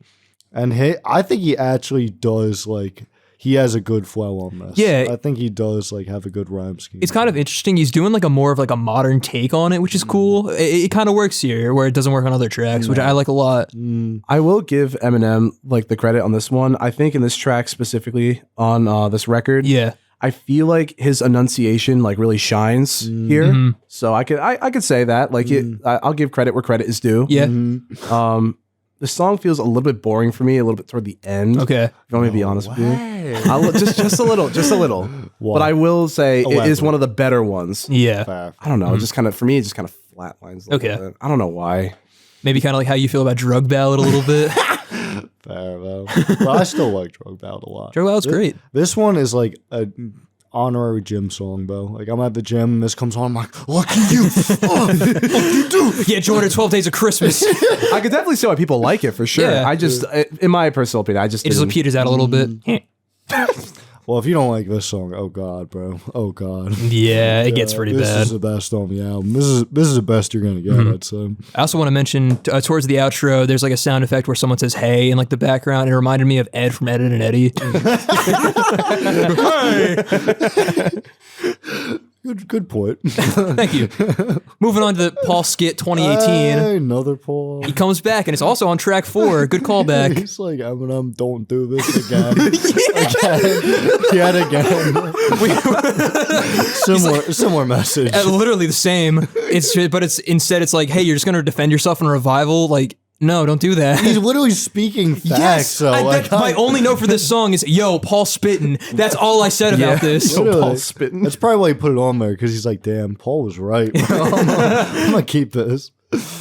And I think he actually does like, he has a good flow on this. Yeah. I think he does like have a good rhyme scheme. It's kind of interesting. He's doing like a more of like a modern take on it, which is cool. It kind of works here where it doesn't work on other tracks, which I like a lot. I will give Eminem like the credit on this one. I think in this track specifically on this record, Yeah. I feel like his enunciation like really shines here. So I could say that like I'll give credit where credit is due. Yeah. The song feels a little bit boring for me, a little bit toward the end. Okay. If you want me to be honest with you, just a little. What? But I will say it is Elaborate. one of the better ones. Yeah. Fair. I don't know, just kind of for me, it just kind of flatlines. A little bit. I don't know why. Maybe kind of like how you feel about Drug Ballad a little bit. Fair, though. But I still like Drug Ballad a lot. Drug Ballad's great. This one is like a honorary gym song, bro. Like I'm at the gym, this comes on, I'm like, lucky you, fuck you do. Yeah, 212 Days of Christmas. I could definitely see why people like it for sure. Yeah. I just, in my personal opinion, I just It just didn't- peters out a little bit. Well, if you don't like this song, oh god, bro, oh god. Yeah, it gets pretty this bad. is the best on the album. This is the best you're gonna get. I'd say. I also want to mention towards the outro, there's like a sound effect where someone says "Hey" in like the background. It reminded me of Ed from Ed and Eddie. Good point. Thank you. Moving on to the Paul Skit 2018. Hey, another Paul. He comes back and it's also on track 4. Good callback. He's like, Eminem, don't do this again. Yet again. Similar message. Literally the same. But instead it's like, hey, you're just gonna defend yourself in Revival. Like, no, don't do that. He's literally speaking facts. So my only note for this song is, yo, Paul spittin'. That's all I said about this. Yo, Literally. Paul spitting. That's probably why he put it on there, because he's like, damn, Paul was right. I'm gonna keep this.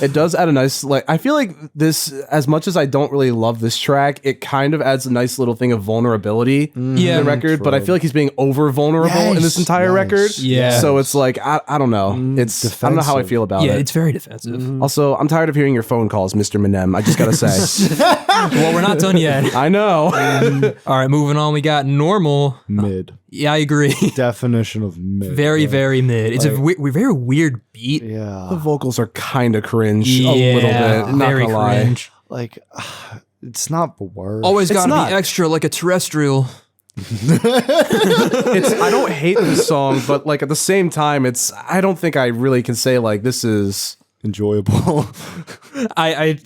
It does add a nice, like, I feel like this, as much as I don't really love this track, it kind of adds a nice little thing of vulnerability Yeah. in the record, but I feel like he's being over vulnerable in this entire record. Yeah. So it's like, I don't know. It's, I don't know how I feel about Yeah, it. it's very defensive. Also, I'm tired of hearing your phone calls, Mr. Eminem. I just gotta say. Well, we're not done yet. I know. All right, moving on. We got Normal. Mid. Yeah, I agree. Definition of mid. Very, bro. very mid. It's a very weird beat. The Yeah. vocals are kind of cringe Yeah, a little bit. Not very gonna lie. cringe. Like, it's not the word. Always It's gotta not. be extra like a terrestrial. I don't hate this song, but like at the same time, I don't think I really can say like this is enjoyable. I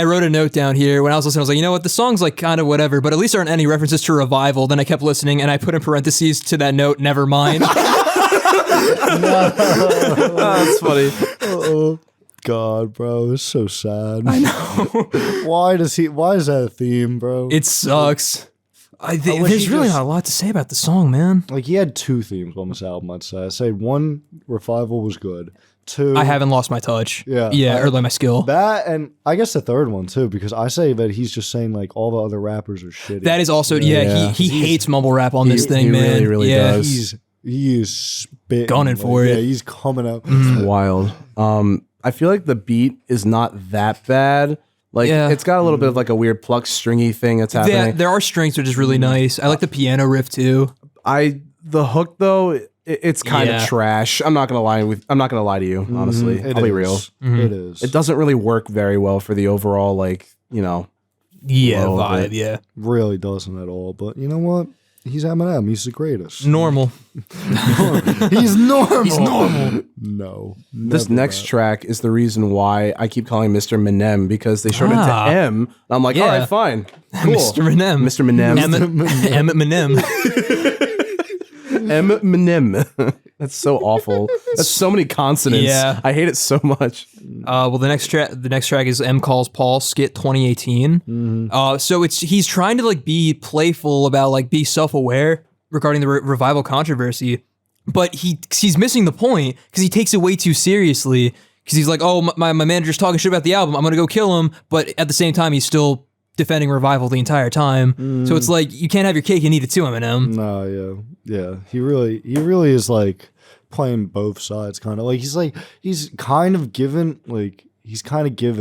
wrote a note down here when I was listening. I was like, you know what, the song's like kind of whatever, but at least there aren't any references to Revival. Then I kept listening and I put in parentheses to that note, never mind. that's funny. Oh God, bro, it's so sad. I know. Why is that a theme, bro? It sucks. wish There's he really just- not a lot to say about the song, man. Like he had two themes on this album, I'd say. I'd say one, Revival was good. Two, I haven't lost my touch. Yeah. or like my skill. that, and I guess the third one too, because I say that he's just saying like all the other rappers are shitty. That is also, Yeah. he hates mumble rap on this thing, he man. really, really yeah. does. he is spitting, Gunning for Yeah, it. he's coming up. Wild. I feel like the beat is not that bad. Like Yeah. it's got a little bit of like a weird plucked stringy thing that's happening. There are strings, which is really nice. I like the piano riff too. The hook though, it's kind Yeah. of trash. I'm not gonna lie to you, honestly. It I'll be is. real. It is. It doesn't really work very well for the overall like, Yeah, Flow of vibe, it. yeah. really doesn't at all. But you know what? He's Eminem. He's the greatest. Normal. He's normal. He's normal. No. This never next that. track is the reason why I keep calling Mr. Eminem because they shortened it Ah. to M. And I'm like, Yeah. all right, fine. Cool. Mr. Eminem. Mr. Eminem. Eminem. Eminem. That's so awful. That's so many consonants. Yeah. I hate it so much. Well, the next track is M Calls Paul Skit 2018. So he's trying to like be playful about like be self-aware regarding the Revival controversy, but he's missing the point because he takes it way too seriously. Because he's like, oh, my manager's talking shit about the album, I'm gonna go kill him, but at the same time he's still defending Revival the entire time. So it's like you can't have your cake and eat it too, Eminem. No, yeah. He really is like playing both sides, kind of like he's kind of given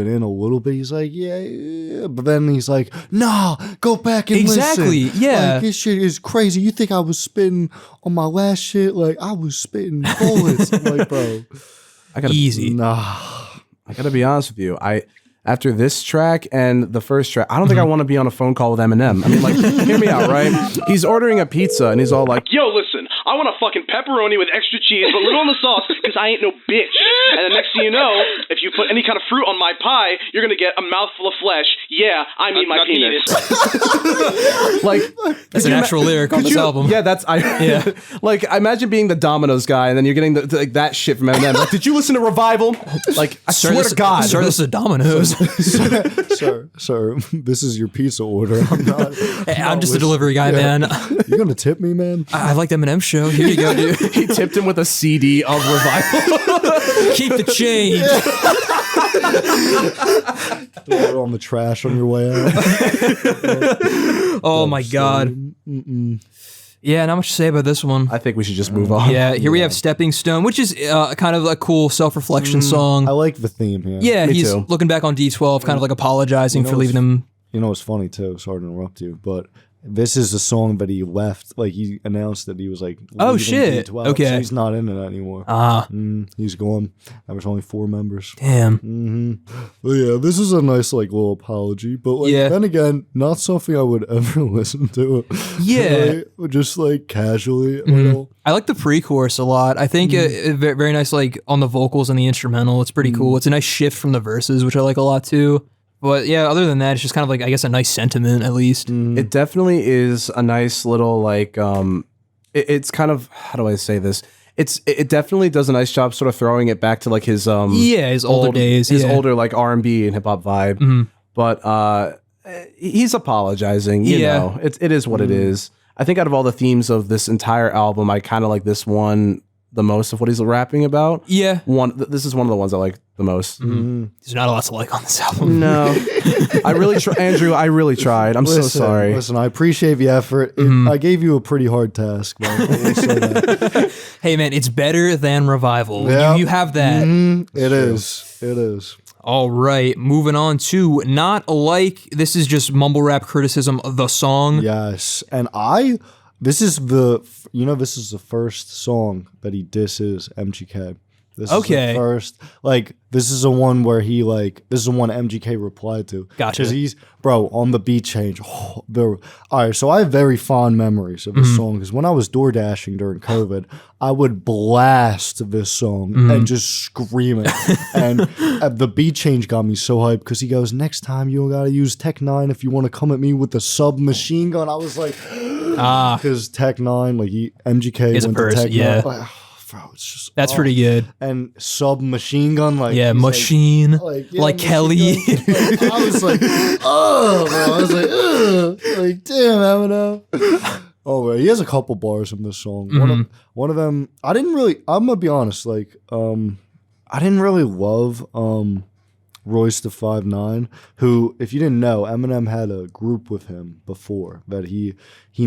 in a little bit. He's like, yeah, but then he's like, nah, go back and Exactly, listen. yeah. Like, this shit is crazy. You think I was spitting on my last shit? Like I was spitting bullets. I'm like, bro, I gotta, Easy. nah. I gotta be honest with you. after this track and the first track, I don't think I want to be on a phone call with Eminem. I mean, like, hear me out, right? He's ordering a pizza and he's all like, yo, listen, I want a fucking pepperoni with extra cheese, but little on the sauce, because I ain't no bitch. And the next thing you know, if you put any kind of fruit on my pie, you're going to get a mouthful of flesh. Yeah, I mean my penis. like, That's an actual lyric on this album. Yeah, like, imagine being the Domino's guy and then you're getting like that shit from Eminem. Like, did you listen to Revival? Like, I swear to God. Sir, this is Domino's. sir, this is your pizza order. I'm just a delivery guy, man. You gonna tip me, man? I like the Eminem show. Here you go, dude. He tipped him with a CD of Revival. Keep the change. Throw it on the trash on your way out. Oh my God. Yeah, not much to say about this one. I think we should just move on. Yeah, here we have Stepping Stone, which is kind of a cool self-reflection song. I like the theme here. Yeah, Me he's too. looking back on D12, kind of like apologizing for leaving him. You know what's funny too? Sorry to interrupt you, but this is the song that he left. Like he announced that he was like, oh leaving shit, D12, okay, so he's not in it anymore. He's gone. There was only 4 members. Damn. But yeah, this is a nice like little apology, but like then again, not something I would ever listen to. Yeah, right? Just like casually. You know? I like the pre-chorus a lot. I think very nice, like on the vocals and the instrumental. It's pretty cool. It's a nice shift from the verses, which I like a lot too. But yeah, other than that, it's just kind of like, I guess, a nice sentiment at least. It definitely is a nice little like it's kind of, how do I say this? It definitely does a nice job sort of throwing it back to like his his older days, his older like R&B and hip hop vibe. But he's apologizing, you know. It is what it is. I think out of all the themes of this entire album, I kind of like this one the most of what he's rapping about. Yeah. This is one of the ones I like the most. There's not a lot to like on this album. No. I really Andrew, I really tried. I'm so sorry. Listen, I appreciate the effort. I gave you a pretty hard task, man. Hey, man, it's better than Revival. Yep. You have that. It is. All right, moving on to Not Alike. This is just mumble rap criticism of the song. Yes, and this is the first song that he disses MGK. This is the first, like, this is the one where this is the one MGK replied to. Gotcha. Because he's, on the beat change. All right, so I have very fond memories of this song, because when I was door dashing during COVID, I would blast this song and just scream it. And the beat change got me so hyped, because he goes, next time you don't got to use Tech 9 if you want to come at me with the submachine gun. I was like, because Tech 9, like MGK is went a to Tech 9. yeah. Like, bro, it's just that's pretty good. And submachine gun, like machine, like Kelly. I was like, oh, bro. I was like, ugh. Like, damn, Eminem. Oh, bro, he has a couple bars in this song. One of them, I'm gonna be honest, like, I didn't really love Royce the 5'9", who, if you didn't know, Eminem had a group with him before that he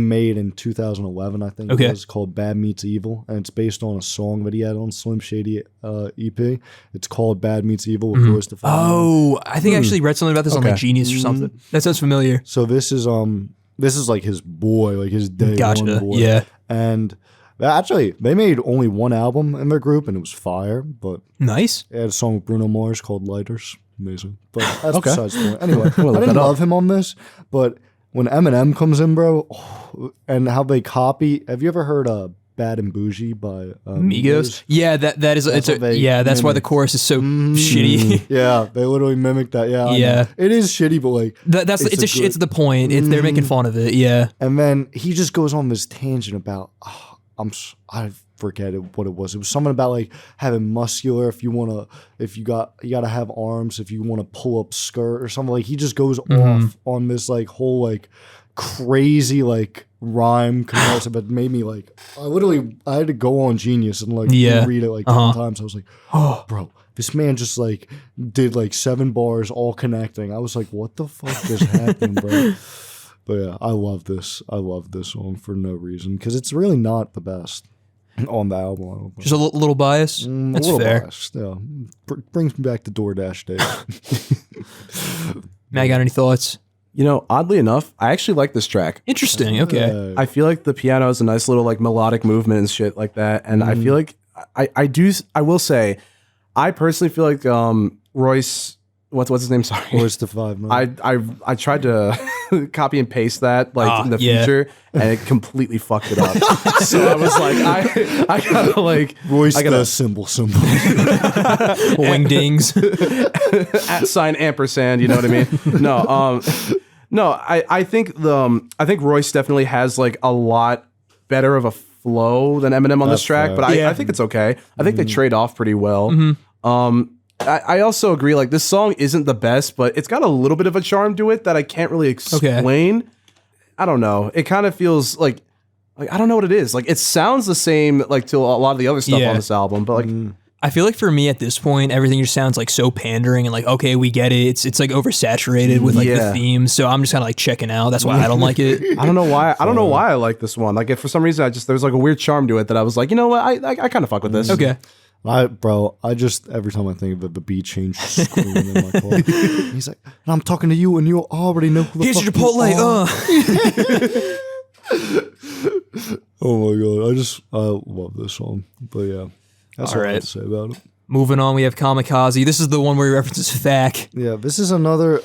made in 2011, I think it was, called Bad Meets Evil, and it's based on a song that he had on Slim Shady EP. It's called Bad Meets Evil with Royce the 5'9". Oh, I think I actually read something about this on like Genius or something. That sounds familiar. So this is like his boy, like his day one boy. Yeah. And actually, they made only one album in their group, and it was fire. But nice. They had a song with Bruno Mars called Lighters. Amazing. But that's besides the point. Anyway, I didn't love him on this, but when Eminem comes in, bro, and how they copy. Have you ever heard Bad and Bougie by Migos? Yeah, that is. That's why the chorus is so shitty. Yeah, they literally mimic that. Yeah, it is shitty, but like it's the point. They're making fun of it. Yeah, and then he just goes on this tangent about I forget what it was. It was something about like having muscular. If you gotta have arms. If you want to pull up skirt or something. Like he just goes off on this like whole like crazy like rhyme comparison that made me like I had to go on Genius and like read it like 10 times. I was like, oh, bro, this man just like did like 7 bars all connecting. I was like, what the fuck just happened, bro? But yeah, I love this song for no reason, because it's really not the best on the album. I don't think. Just a little bias. That's fair. Biased, yeah. Brings me back to DoorDash days. Matt, got any thoughts? You know, oddly enough, I actually like this track. Interesting. Okay. I feel like the piano is a nice little like melodic movement and shit like that, and I feel like I will say, I personally feel like Royce what's his name? Sorry. Royce the 5'9". I tried to copy and paste that in the future, and it completely fucked it up. So I was like, I gotta like Royce I gotta the symbol. Wingdings. @ ampersand. You know what I mean? No, I think Royce definitely has like a lot better of a flow than Eminem on this track, fair. but I think it's okay. I think they trade off pretty well. I also agree, like, this song isn't the best, but it's got a little bit of a charm to it that I can't really explain. Okay. I don't know. It kind of feels like I don't know what it is. Like, it sounds the same, like, to a lot of the other stuff on this album, but, like... I feel like for me at this point, everything just sounds like so pandering and like, okay, we get it. It's like oversaturated with like the themes. So I'm just kind of like checking out. That's why I don't like it. I don't know why. I don't know why I like this one. Like, if for some reason there's like a weird charm to it that I was like, you know what? I kind of fuck with this. Okay. I just every time I think of it, the beat changes. Screaming in my car. He's like, and I'm talking to you, and you already know who the Here's fuck your Chipotle. Oh my god, I love this song. But yeah, that's all I have to say about it. Moving on, we have Kamikaze. This is the one where he references FAC. Yeah, this is another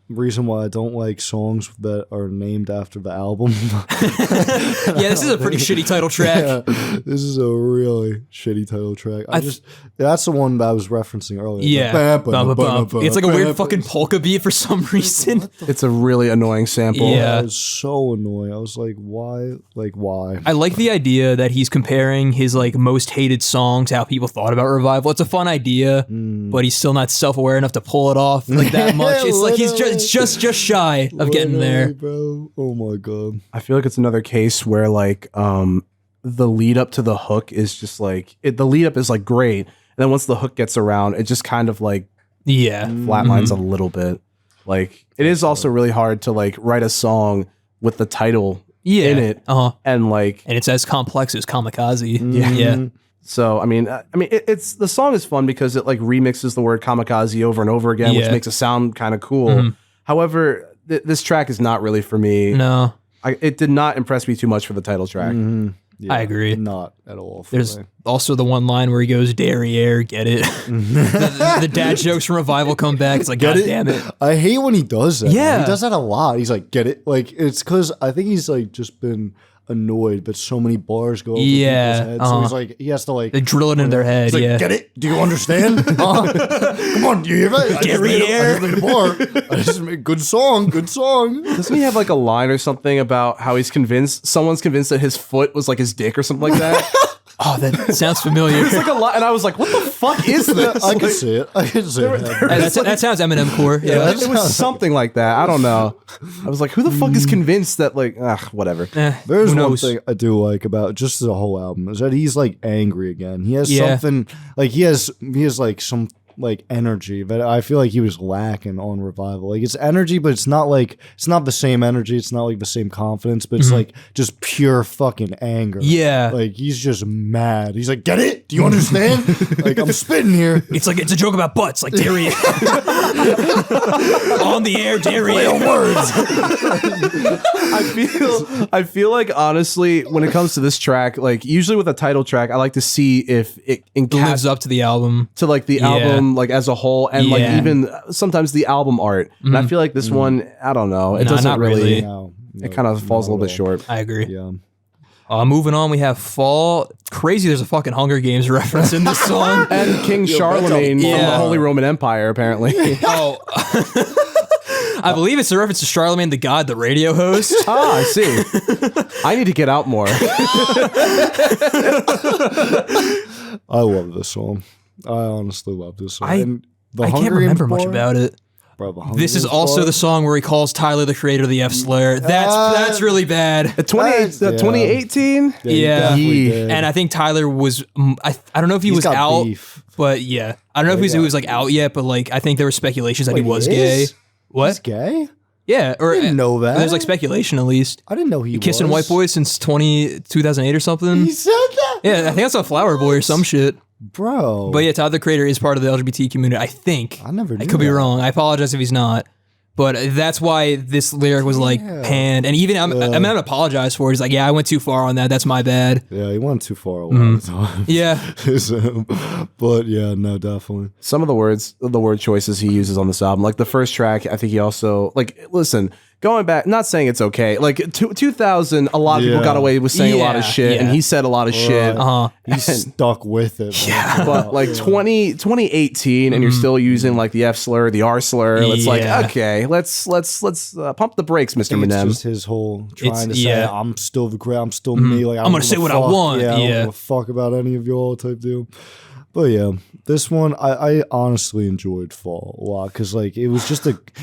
reason why I don't like songs that are named after the album. Yeah, this is a pretty shitty title track. Yeah, this is a really shitty title track. That's the one that I was referencing earlier. Yeah. It's like a weird fucking polka beat for some reason. It's a really annoying sample. Yeah. It's so annoying. I was like, why? Like, why? I like the idea that he's comparing his like most hated song to how people thought about Revival. It's a fun idea, but he's still not self-aware enough to pull it off like that much. It's like he's just shy of getting there. Bro. Oh my god. I feel like it's another case where like the lead up to the hook is just like the lead up is like great, and then once the hook gets around, it just kind of like flatlines a little bit. Like it is also really hard to like write a song with the title in it, and it's as complex as Kamikaze. Yeah. So I mean, it's the song is fun because it like remixes the word kamikaze over and over again, which makes it sound kind of cool. However, this track is not really for me. No, it did not impress me too much for the title track. Yeah, I agree. Not at all. There's also the one line where he goes, "Derriere, get it." the dad jokes from Revival come back. It's like, God damn it. I hate when he does that. Yeah. He does that a lot. He's like, get it? Like, it's because I think he's like just been annoyed, but so many bars go over people's heads. So he's like, he has to like... They drill it into their head, like, get it? Do you understand? Come on, do you hear that? I just made a bar. I just made a good song. Doesn't he have like a line or something about how someone's convinced that his foot was like his dick or something like that? Oh, that sounds familiar. It's like a lot, and I was like, "What the fuck is this?" I can see it. That sounds Eminem core. Yeah, it was something like that. I don't know. I was like, "Who the fuck is convinced that like, whatever?" There's one thing I do like about just the whole album is that he's like angry again. He has something like he has like some like energy that I feel like he was lacking on Revival. Like it's energy, but it's not the same energy. It's not like the same confidence, but it's like just pure fucking anger. Yeah. Like he's just mad. He's like, get it? Do you understand? Like I'm spitting here. It's like, it's a joke about butts, like Derriere. On the air, Derriere. Play on words. I feel like honestly, when it comes to this track, like usually with a title track, I like to see if it lives up to the album. To like the album like as a whole, and like even sometimes the album art. And I feel like this one, I don't know, it doesn't really. No, it kind of falls a little bit short. I agree. Yeah. Moving on, we have Fall. Crazy, there's a fucking Hunger Games reference in this song. And King Charlemagne from the Holy Roman Empire, apparently. I believe it's a reference to Charlemagne the God, the radio host. Ah, I see. I need to get out more. I love this song. I honestly love this song. I can't remember much about it. Bro, this is also the song where he calls Tyler the creator of the F slur. That's really bad. 2018? Yeah. And I think Tyler was, I don't know if he was out, but yeah. I don't know if he was like out yet, but like I think there were speculations that he was gay. What? He's gay? Yeah. Or I didn't know that. There's like speculation at least. I didn't know he was. Kissing white boys since 2008 or something. He said that? Yeah, I think that's a Flower Boy or some shit. Bro. But yeah, Tyler the Creator is part of the LGBT community, I think. I never knew I could be wrong. I apologize if he's not. But that's why this lyric was like panned. And even Eminem apologized for it. He's like, yeah, I went too far on that. That's my bad. Yeah, he went too far a lot of times. Yeah. But yeah, no, definitely. Some of the word choices he uses on this album, like the first track, I think he also, like, listen, going back, not saying it's okay. Like 2000, a lot of people got away with saying a lot of shit, and he said a lot of shit. He stuck with it. Yeah, but like 2018, and you're still using like the F slur, the R slur. It's like, okay, let's pump the brakes, Mr. Eminem. It's just his whole trying to say, I'm still the great, I'm still me. Like I'm gonna say what I want. Yeah, I don't give a fuck about any of y'all type deal. But yeah, this one I honestly enjoyed Fall a lot because like it was just like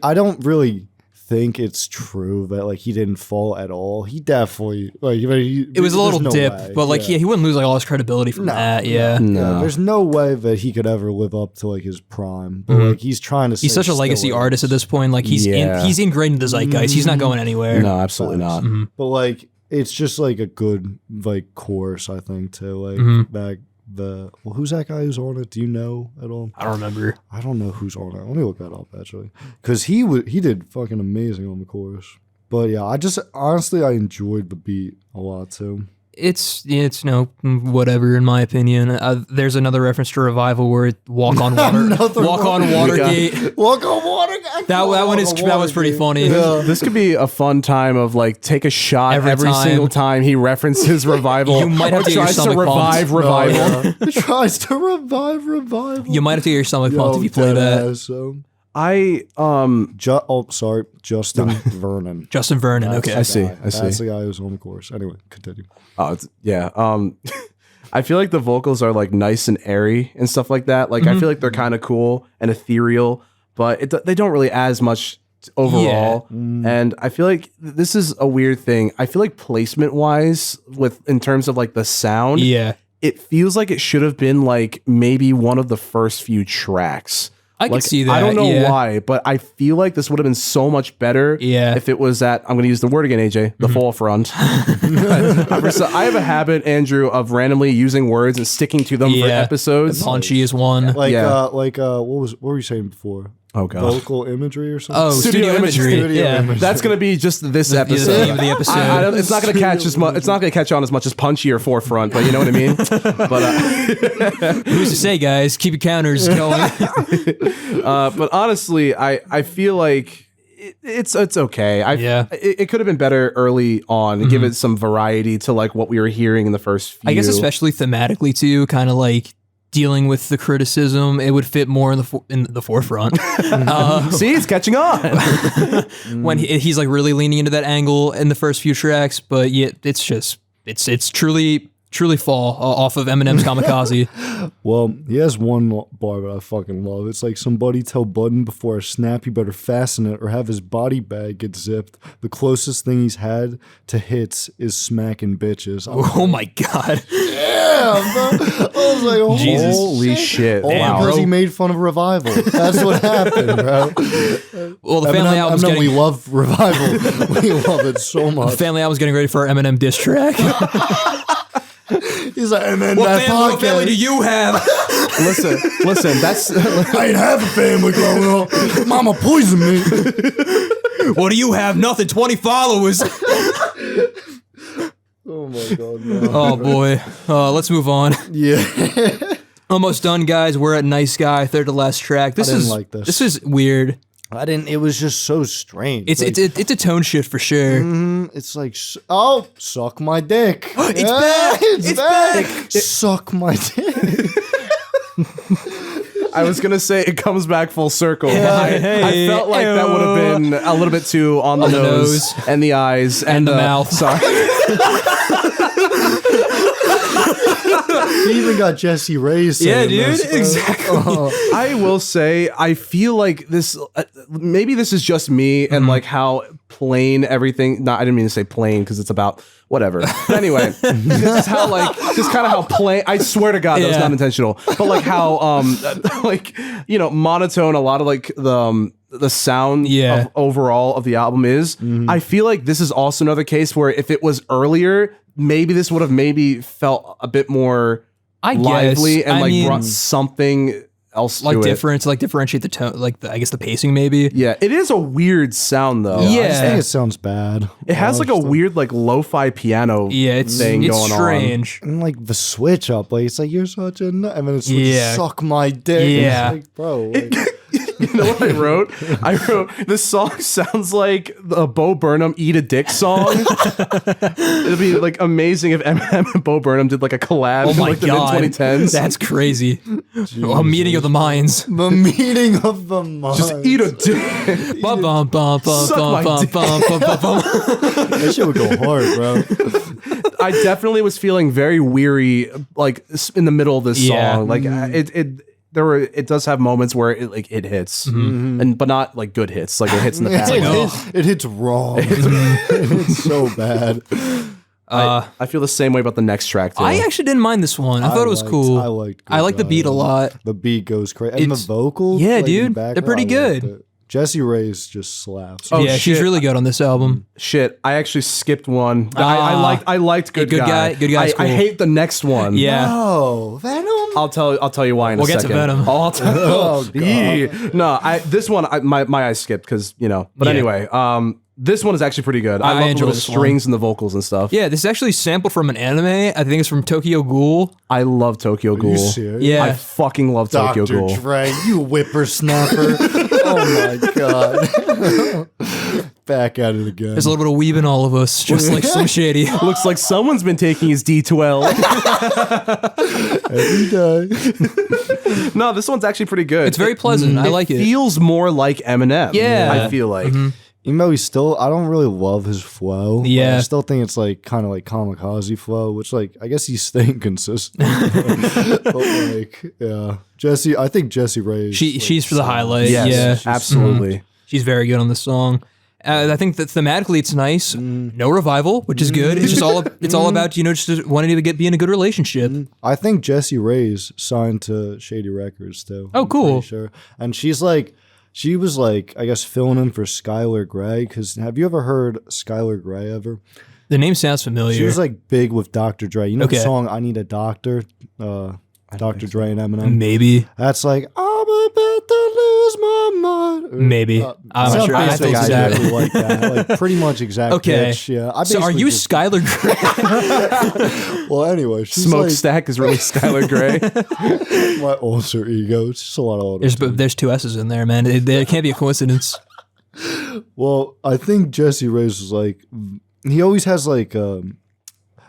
I don't really think it's true that like he didn't fall at all. He definitely like it was a little dip, but like he wouldn't lose like all his credibility from that. Yeah, no, there's no way that he could ever live up to like his prime. But like he's trying to. He's such a legacy artist at this point. Like he's ingrained in the zeitgeist. He's not going anywhere. No, absolutely not. But like it's just like a good like chorus, I think, too. Like back. Who's that guy who's on it? Do you know at all? I don't remember. I don't know who's on it. Let me look that up actually, because he did fucking amazing on the chorus. But yeah, I enjoyed the beat a lot too. It's whatever in my opinion. There's another reference to Revival where Walk on Watergate. Walk on Watergate. That was pretty funny. Yeah. This could be a fun time of like take a shot every single time he references Revival. You might have to get your stomach revive pumped. Revival. He tries to revive Revival. You might have to get your stomach pumped if you play that. Justin Vernon. Justin Vernon. Okay, I see. That's the guy who's on the chorus. Anyway, continue. I feel like the vocals are like nice and airy and stuff like that. Like I feel like they're kind of cool and ethereal, but they don't really add as much overall. And I feel like this is a weird thing. I feel like placement wise, in terms of like the sound, it feels like it should have been like maybe one of the first few tracks. I can see that. I don't know why, but I feel like this would have been so much better if it was at, I'm going to use the word again, AJ, the forefront. I have a habit, Andrew, of randomly using words and sticking to them for episodes. Punchy is one. What were you saying before? Oh god, vocal imagery or something. Oh, studio imagery. Imagery. That's gonna be just this episode. The name of the episode. It's not gonna catch as much. It's not gonna catch on as much as Punchy or Forefront, but you know what I mean. But who's to say, guys? Keep your counters going. But honestly, I feel like it's okay. It could have been better early on and give it some variety to like what we were hearing in the first few. I guess especially thematically too, kind of like dealing with the criticism, it would fit more in the forefront. See, it's catching on. When he's like really leaning into that angle in the first few tracks, but yet it's truly fall off of Eminem's Kamikaze. Well, he has one bar that I fucking love. It's like, somebody tell Budden before I snap, you better fasten it or have his body bag get zipped. The closest thing he's had to hits is smacking bitches. Oh my god. Yeah, bro. I was like, holy shit. All because he made fun of Revival. That's what happened, bro. Well, the Family Album's getting... We love Revival. We love it so much. The Family Album's getting ready for our Eminem diss track. He's like, and then what family do you have? Listen, that's... I ain't have a family growing up. Mama poisoned me. What do you have? Nothing. 20 followers. Oh my god, no. Oh boy. Let's move on. Yeah. Almost done, guys. We're at Nice Guy, third to last track. This is weird. It was just so strange. It's a tone shift for sure. It's like, suck my dick. It's back. Suck my dick. I was gonna say it comes back full circle. Yeah, I felt like that would have been a little bit too on the nose and the eyes and the mouth. Sorry. He even got Jesse Ray's. Yeah, dude. Exactly. I will say, I feel like this. Maybe this is just me and like how plain everything. No, I didn't mean to say plain because it's about whatever. But anyway, this is how just kind of how plain. I swear to God, that was not intentional. But like how monotone a lot of like the sound of overall of the album is. I feel like this is also another case where if it was earlier, maybe this would have maybe felt a bit more lively and brought something else like to different to like differentiate the tone, like I guess the pacing maybe. Yeah, it is a weird sound though. Yeah. I just think it sounds bad. It has like a weird like lo-fi piano thing it's going strange. And like the switch up, like it's like you're such a nut, and then it's like, suck my dick. Yeah. It's like, bro. Like, You know what I wrote? I wrote, this song sounds like a Bo Burnham Eat a Dick song. It'd be like amazing if Eminem and Bo Burnham did like a collab in like the mid-2010s. That's crazy. A meeting of the minds. the meeting of the mind. Just eat a dick. Bum, bum, bum, bum, Suck my bum, dick. bum, bum, bum, bum. That shit would go hard, bro. I definitely was feeling very weary, like in the middle of this Yeah. song. Like it does have moments where it hits, and but not like good hits. Like it hits in the past. It hits wrong. It hits so bad. I feel the same way about the next track too. I actually didn't mind this one. I thought it was cool. I like the beat a lot. The beat goes crazy, and the vocals. Yeah, like, in dude, the they're background, pretty I liked good. it. Jessie Reyes just slaps. Oh, Yeah, she's shit. really good on this album. Shit, I actually skipped one. I liked Good Guy. Good Guy's I cool. hate the next one. Yeah. Oh, Venom. I'll tell you why in We'll a get to second. Venom. I'll tell Oh, God. Yeah. No, this one my eyes skipped because But Yeah. anyway, this one is actually pretty good. I love the enjoy little this one. strings and the vocals and stuff. Yeah, this is actually sampled from an anime. I think it's from Tokyo Ghoul. I love Tokyo Are you Ghoul. serious? Yeah. I fucking love Tokyo Dr. Ghoul. Dre, you whippersnapper. Oh my god. Back at it again. There's a little bit of weeb in all of us, just like Slim Shady. Looks like someone's been taking his D12. Every day. No, this one's actually pretty good. It's very pleasant. I like it. Feels more like Eminem. Yeah. I feel like. Even though I don't really love his flow. Like, Yeah. I still think it's like kind of like Kamikaze flow, which like I guess he's staying consistent. But like, yeah, I think Jessie Reyes. She's for the highlight. Yes, Yeah, absolutely. she's very good on this song. I think that thematically it's nice. No revival, which is good. It's just all about just wanting to be in a good relationship. I think Jessie Reyes signed to Shady Records too. Oh, I'm cool. pretty sure. And she was like, I guess, filling in for Skylar Grey. Because have you ever heard Skylar Grey ever? The name sounds familiar. She was like big with Dr. Dre. You know the Okay. song "I Need a Doctor"? Dr. Dre and Eminem. Maybe. That's like I'm about to lose my mind. Maybe. I'm not sure. I have to Something listen to it. exactly like that. Like pretty much exact Okay. pitch. Yeah. I So are basically you just- Skylar Grey? Well, anyway, she's Smokestack is really Skylar Grey. like my alter ego. It's just a lot of alter. There's two S's in there, man. There can't be a coincidence. Well, I think Jessie Reyes was like, he always has like,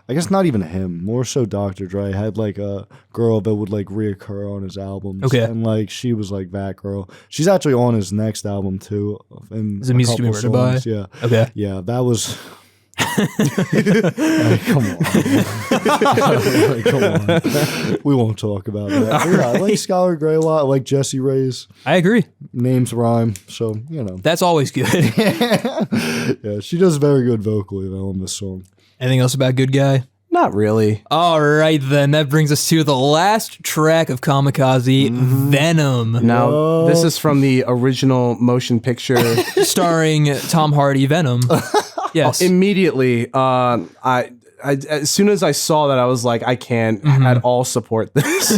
I guess not even him, more so Dr. Dre had like a girl that would like reoccur on his albums. Okay. And like she was like that girl. She's actually on his next album too. And Is it Music to Be Murdered By? Yeah. Okay. Yeah, that was. Hey, come on. Like, come on. We won't talk about that. But yeah, I like Skylar Grey a lot. I like Jessie Reyes. I agree. Names rhyme. So, you know. That's always good. Yeah, she does very good vocally though on this song. Anything else about Good Guy? Not really. All right, then. That brings us to the last track of Kamikaze, Venom, Now, this is from the original motion picture. starring Tom Hardy, Venom. Yes. Immediately, I as soon as I saw that, I was like, I can't at all support this.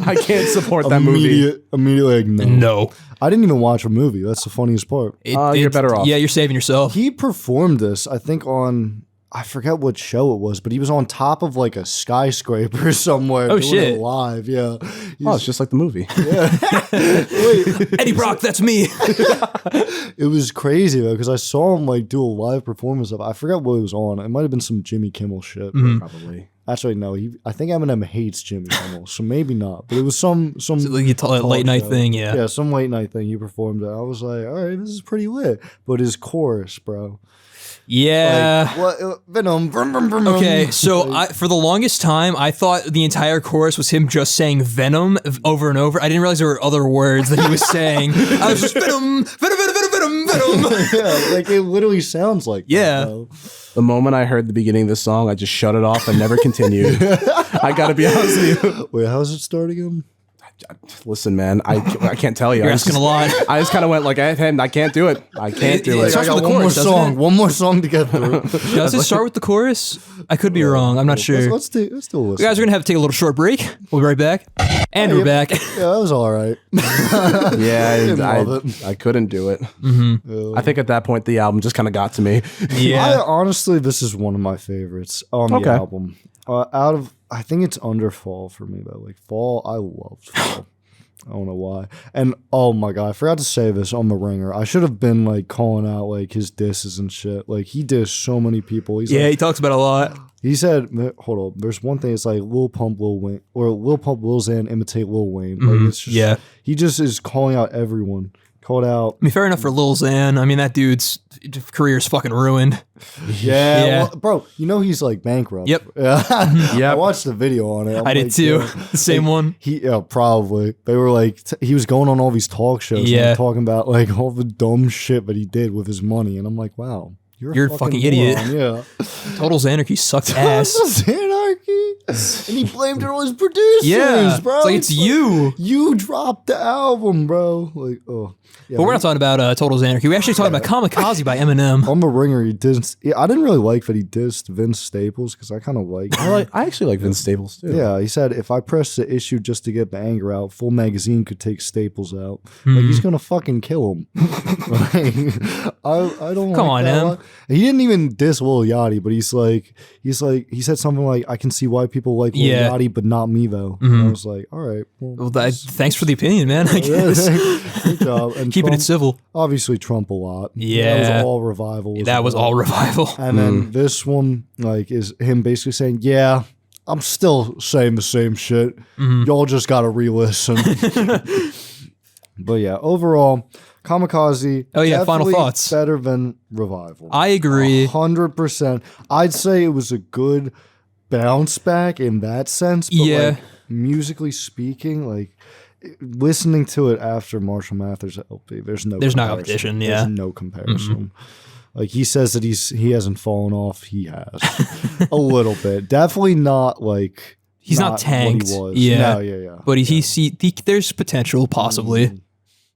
I can't support that movie. Immediately like, no. No. I didn't even watch a movie. That's the funniest part. You're better off. Yeah, you're saving yourself. He performed this, I think, on I forget what show it was, but he was on top of like a skyscraper somewhere. Oh, doing shit. it live, yeah. Oh, it's just like the movie. Eddie Brock, that's me. It was crazy though because I saw him like do a live performance of. I forgot what it was on. It might have been some Jimmy Kimmel shit. Probably. Actually, no. I think Eminem hates Jimmy Kimmel, so maybe not. But it was some Like you tell that late night show. thing, yeah. Yeah, some late night thing. He performed it. I was like, all right, this is pretty lit. But his chorus, bro. Yeah. Like, what? Venom. Vroom, vroom, vroom, vroom. Okay, so for the longest time, I thought the entire chorus was him just saying Venom over and over. I didn't realize there were other words that he was saying. I was just Venom, Venom, Venom, Venom, Venom, Venom. Yeah, like it literally sounds like Yeah. that, bro. The moment I heard the beginning of this song, I just shut it off and never continued. I gotta be honest with you. Wait, how's it start again? Listen, man, I can't tell you. You're I asking just, a lot. I just kind of went like, I can't do it. I can't do It it. starts I with got the one more chorus, doesn't song. it? One more song to get through. Does it start with the chorus? I could be wrong. I'm not sure. Let's do a listen. Guys, we're going to have to take a little short break. We'll be right back. And we're back. Yeah, that was all right. I couldn't do it. I think at that point the album just kind of got to me. Yeah. Honestly, this is one of my favorites on the album. I think it's under Fall for me though. Like Fall, I loved Fall. I don't know why. And oh my god, I forgot to say this on The Ringer. I should have been like calling out like his disses and shit. Like he dissed so many people. He talks about it a lot. He said, hold on, there's one thing, it's like Lil Pump, Lil Wayne, or Lil Pump, Lil Xan imitate Lil Wayne. Like it's just, he just is calling out everyone. Called out. I mean, fair enough for Lil Xan. I mean, that dude's career's fucking ruined. Yeah. Well, bro, you know he's like bankrupt. Yep. I watched the video on it. I did too. The same one. Probably. They were like, he was going on all these talk shows and talking about like all the dumb shit that he did with his money. And I'm like, wow. You're a fucking idiot. Yeah. Total Xanarchy sucked ass. Xanarchy. And he blamed it on his producers, bro. It's like, it's you. You dropped the album, bro. Like, oh. Yeah, but we're not talking about Total Xanarchy. We actually talking about Kamikaze by Eminem. On The Ringer, he dissed. I didn't really like that he dissed Vince Staples because I kind of like. I actually like Vince Staples too. Yeah, he said if I press the issue just to get the anger out, Full Magazine could take Staples out. Like he's gonna fucking kill him. Like, I don't. Come on, Em. He didn't even diss Lil Yachty, but he said something like, "I can see why people like Lil Yachty, but not me though." And I was like, all right. Well, thanks for the opinion, man. I guess. Good job. And keeping it civil. Obviously, Trump a lot. Yeah, that was all Revival. That was all Revival. And then this one, like, is him basically saying, "Yeah, I'm still saying the same shit. Y'all just gotta re-listen." But yeah, overall, Kamikaze. Oh yeah, final thoughts. Better than Revival. I agree. 100%. I'd say it was a good bounce back in that sense. But like, musically speaking, like. Listening to it after Marshall Mathers LP, there's no competition. Yeah, there's no comparison. Like he says that he hasn't fallen off. He has a little bit. Definitely not like he's not tanked. What he was. Yeah, yeah. But there's potential possibly.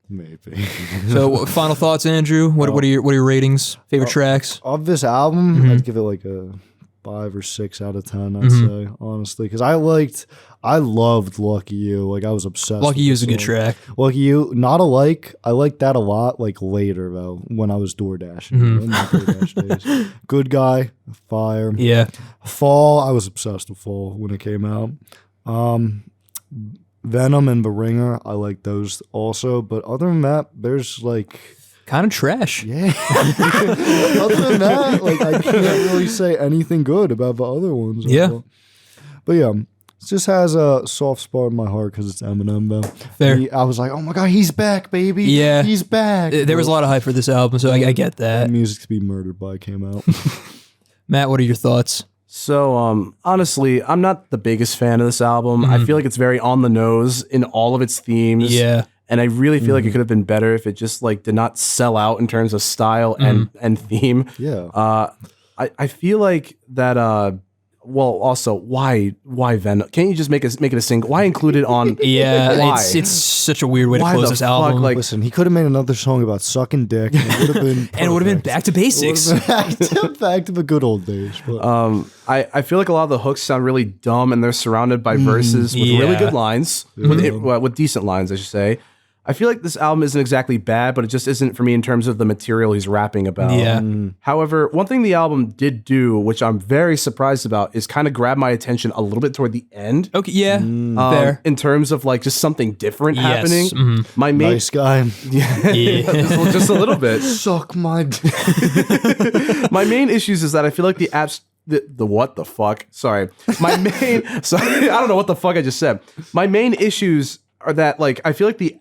Maybe. So, final thoughts, Andrew? What are your ratings? Favorite tracks of this album? I'd give it like a 5 or 6 out of 10. I'd say honestly, because I loved Lucky You. Like I was obsessed. Lucky You is a good track. Lucky You, Not Alike. I liked that a lot. Like later though, when I was door dashing. In my DoorDash days. Good Guy, Fire. Yeah. Fall. I was obsessed with Fall when it came out. Venom and The Ringer. I like those also. But other than that, there's like. Kind of trash. Yeah. Other than that, like I can't really say anything good about the other ones. Yeah. But yeah, it just has a soft spot in my heart because it's Eminem though. Fair. I was like, oh my god, he's back, baby. Yeah. He's back. There was a lot of hype for this album, so I get that. Music to Be Murdered By came out. Matt, what are your thoughts? So, honestly, I'm not the biggest fan of this album. I feel like it's very on the nose in all of its themes. Yeah. And I really feel like it could have been better if it just like did not sell out in terms of style and theme. Yeah. I feel like that. Well, also, why Venom? Can't you just make it a single? Why include it on? Yeah, it's such a weird way to close this album. Like, listen, he could have made another song about sucking dick, and it would have been and it would have been back to basics. Back to the good old days. But. I feel like a lot of the hooks sound really dumb, and they're surrounded by verses with really good lines, with decent lines, I should say. I feel like this album isn't exactly bad, but it just isn't for me in terms of the material he's rapping about. Yeah. However, one thing the album did do, which I'm very surprised about, is kind of grab my attention a little bit toward the end. Okay, yeah, fair. In terms of like just something different happening. My main nice guy. Yeah, just a little bit. Suck my dick. My main issues is that I feel like the what the fuck? Sorry. I don't know what the fuck I just said. My main issues are that like I feel like the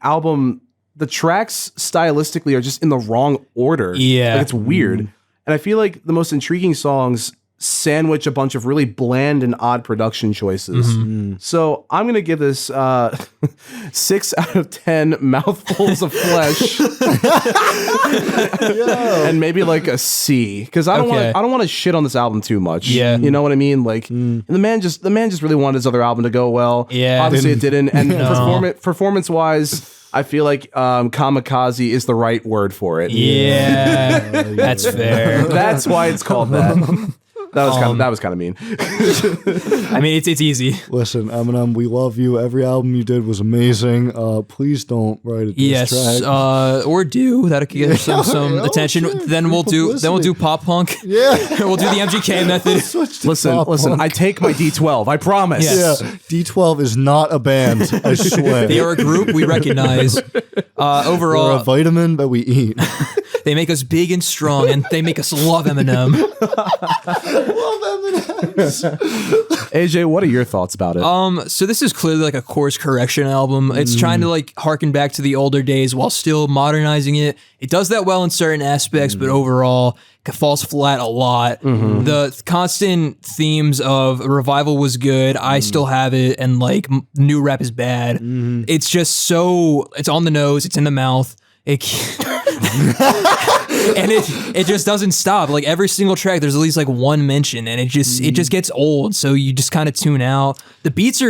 tracks stylistically are just in the wrong order. Yeah. Like, it's weird. And I feel like the most intriguing songs sandwich a bunch of really bland and odd production choices. So I'm going to give this 6 out of 10 mouthfuls of flesh. And maybe like a C, because I don't want to shit on this album too much. Yeah. You know what I mean? Like and the man just really wanted his other album to go well. Yeah. Obviously it didn't. And performance wise, I feel like Kamikaze is the right word for it. Yeah. That's fair. That's why it's called that. That was kind of mean. I mean, it's easy. Listen, Eminem, we love you. Every album you did was amazing. Please don't write a diss track. Or do that could get some attention. Shit. Then we'll do pop punk. Yeah. We'll do the MGK method. Listen, I take my D12. I promise. Yes. Yeah, D12 is not a band, I swear. They are a group we recognize. Overall, We're a vitamin that we eat. they make us big and strong, and they make us love Eminem. AJ, what are your thoughts about it? So this is clearly like a course correction album. It's trying to like harken back to the older days while still modernizing it. It does that well in certain aspects, but overall it falls flat a lot. The constant themes of revival was good, I still have it, and like new rap is bad. It's just so, it's on the nose, it's in the mouth. And it just doesn't stop. Like every single track, there's at least like one mention, and it just gets old. So you just kind of tune out. The beats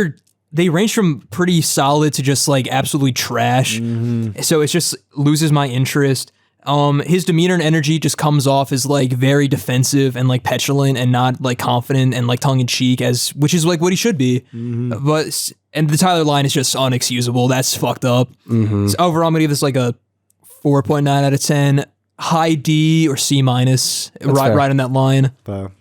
they range from pretty solid to just like absolutely trash. So it just loses my interest. His demeanor and energy just comes off as like very defensive and like petulant and not like confident and like tongue in cheek, which is like what he should be. And the Tyler line is just unexcusable. That's fucked up. So overall, I'm gonna give this like a 4.9 out of 10, high D or C minus, right on that line. Fair.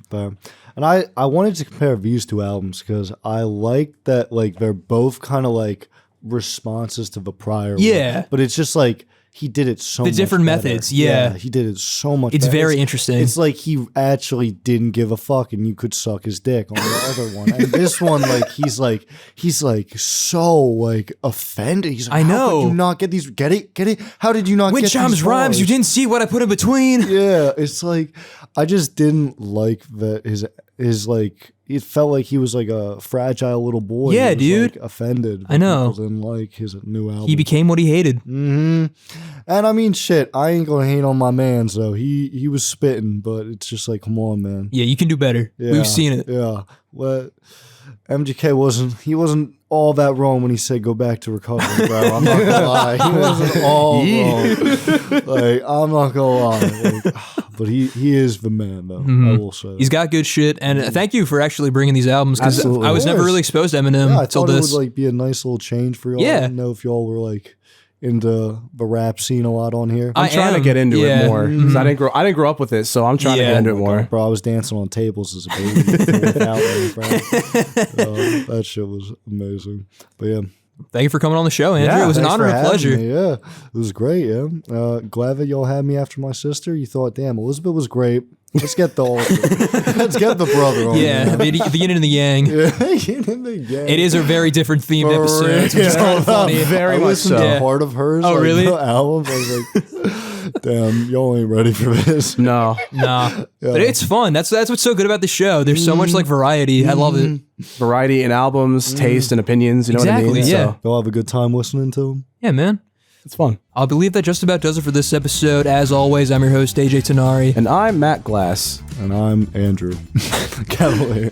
And I wanted to compare these two albums because I like that like they're both kind of like responses to the prior one. But it's just like he did it so much different better. methods, yeah. He did it so much It's better. very interesting. It's like he actually didn't give a fuck and you could suck his dick on the other one. And this one, like, he's like so like offended. He's like, I know. How could you not get these? Get it? How did you not get Which these rhymes? bars? You didn't see what I put in between. Yeah, it's like I just didn't like that his like it felt like he was like a fragile little boy. Yeah, who was, dude. like, offended. I know. People didn't like his new album. He became what he hated. And I mean, shit, I ain't gonna hate on my man. So he was spitting, but it's just like, come on, man. Yeah, you can do better. Yeah, We've seen it. Yeah. Well, MGK wasn't all that wrong when he said go back to recovery, bro. I'm not gonna lie. He wasn't all wrong. Like, I'm not gonna lie. Like, but he is the man, though. I will say. He's got good shit, and thank you for actually bringing these albums because Absolutely. I was never really exposed to Eminem I until thought it this. would like be a nice little change for y'all. Yeah. I didn't know if y'all were like into the rap scene a lot on here. I'm trying to get into it more because I didn't grow up with it, so I'm trying to get into it more. Bro, I was dancing on tables as a baby without me, bro. That shit was amazing. But yeah. Thank you for coming on the show, Andrew. Yeah, It was an thanks honor for and a having pleasure. me. Yeah, it was great. Yeah, glad that y'all had me after my sister. You thought, damn, Elizabeth was great. Let's get the brother on. Yeah, the yin and the yang. Yeah. It is a very different themed For episode. real. Which is kind of funny. Very I much listened so. to Part of Hers. Oh, like, really? The album. I was like, damn, y'all ain't ready for this. No. Nah, but it's fun. That's what's so good about the show. There's so much like variety. I love it. Variety in albums, taste, and opinions. You know what I Exactly, mean? yeah. So, Y'all have a good time listening to them. Yeah, man. it's fun. I believe that just about does it for this episode. As always, I'm your host, AJ Tenari. And I'm Matt Glass. And I'm Andrew Cavaliere.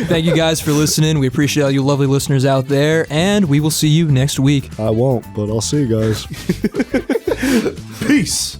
Thank you guys for listening. We appreciate all you lovely listeners out there, and we will see you next week. I won't, but I'll see you guys. Peace.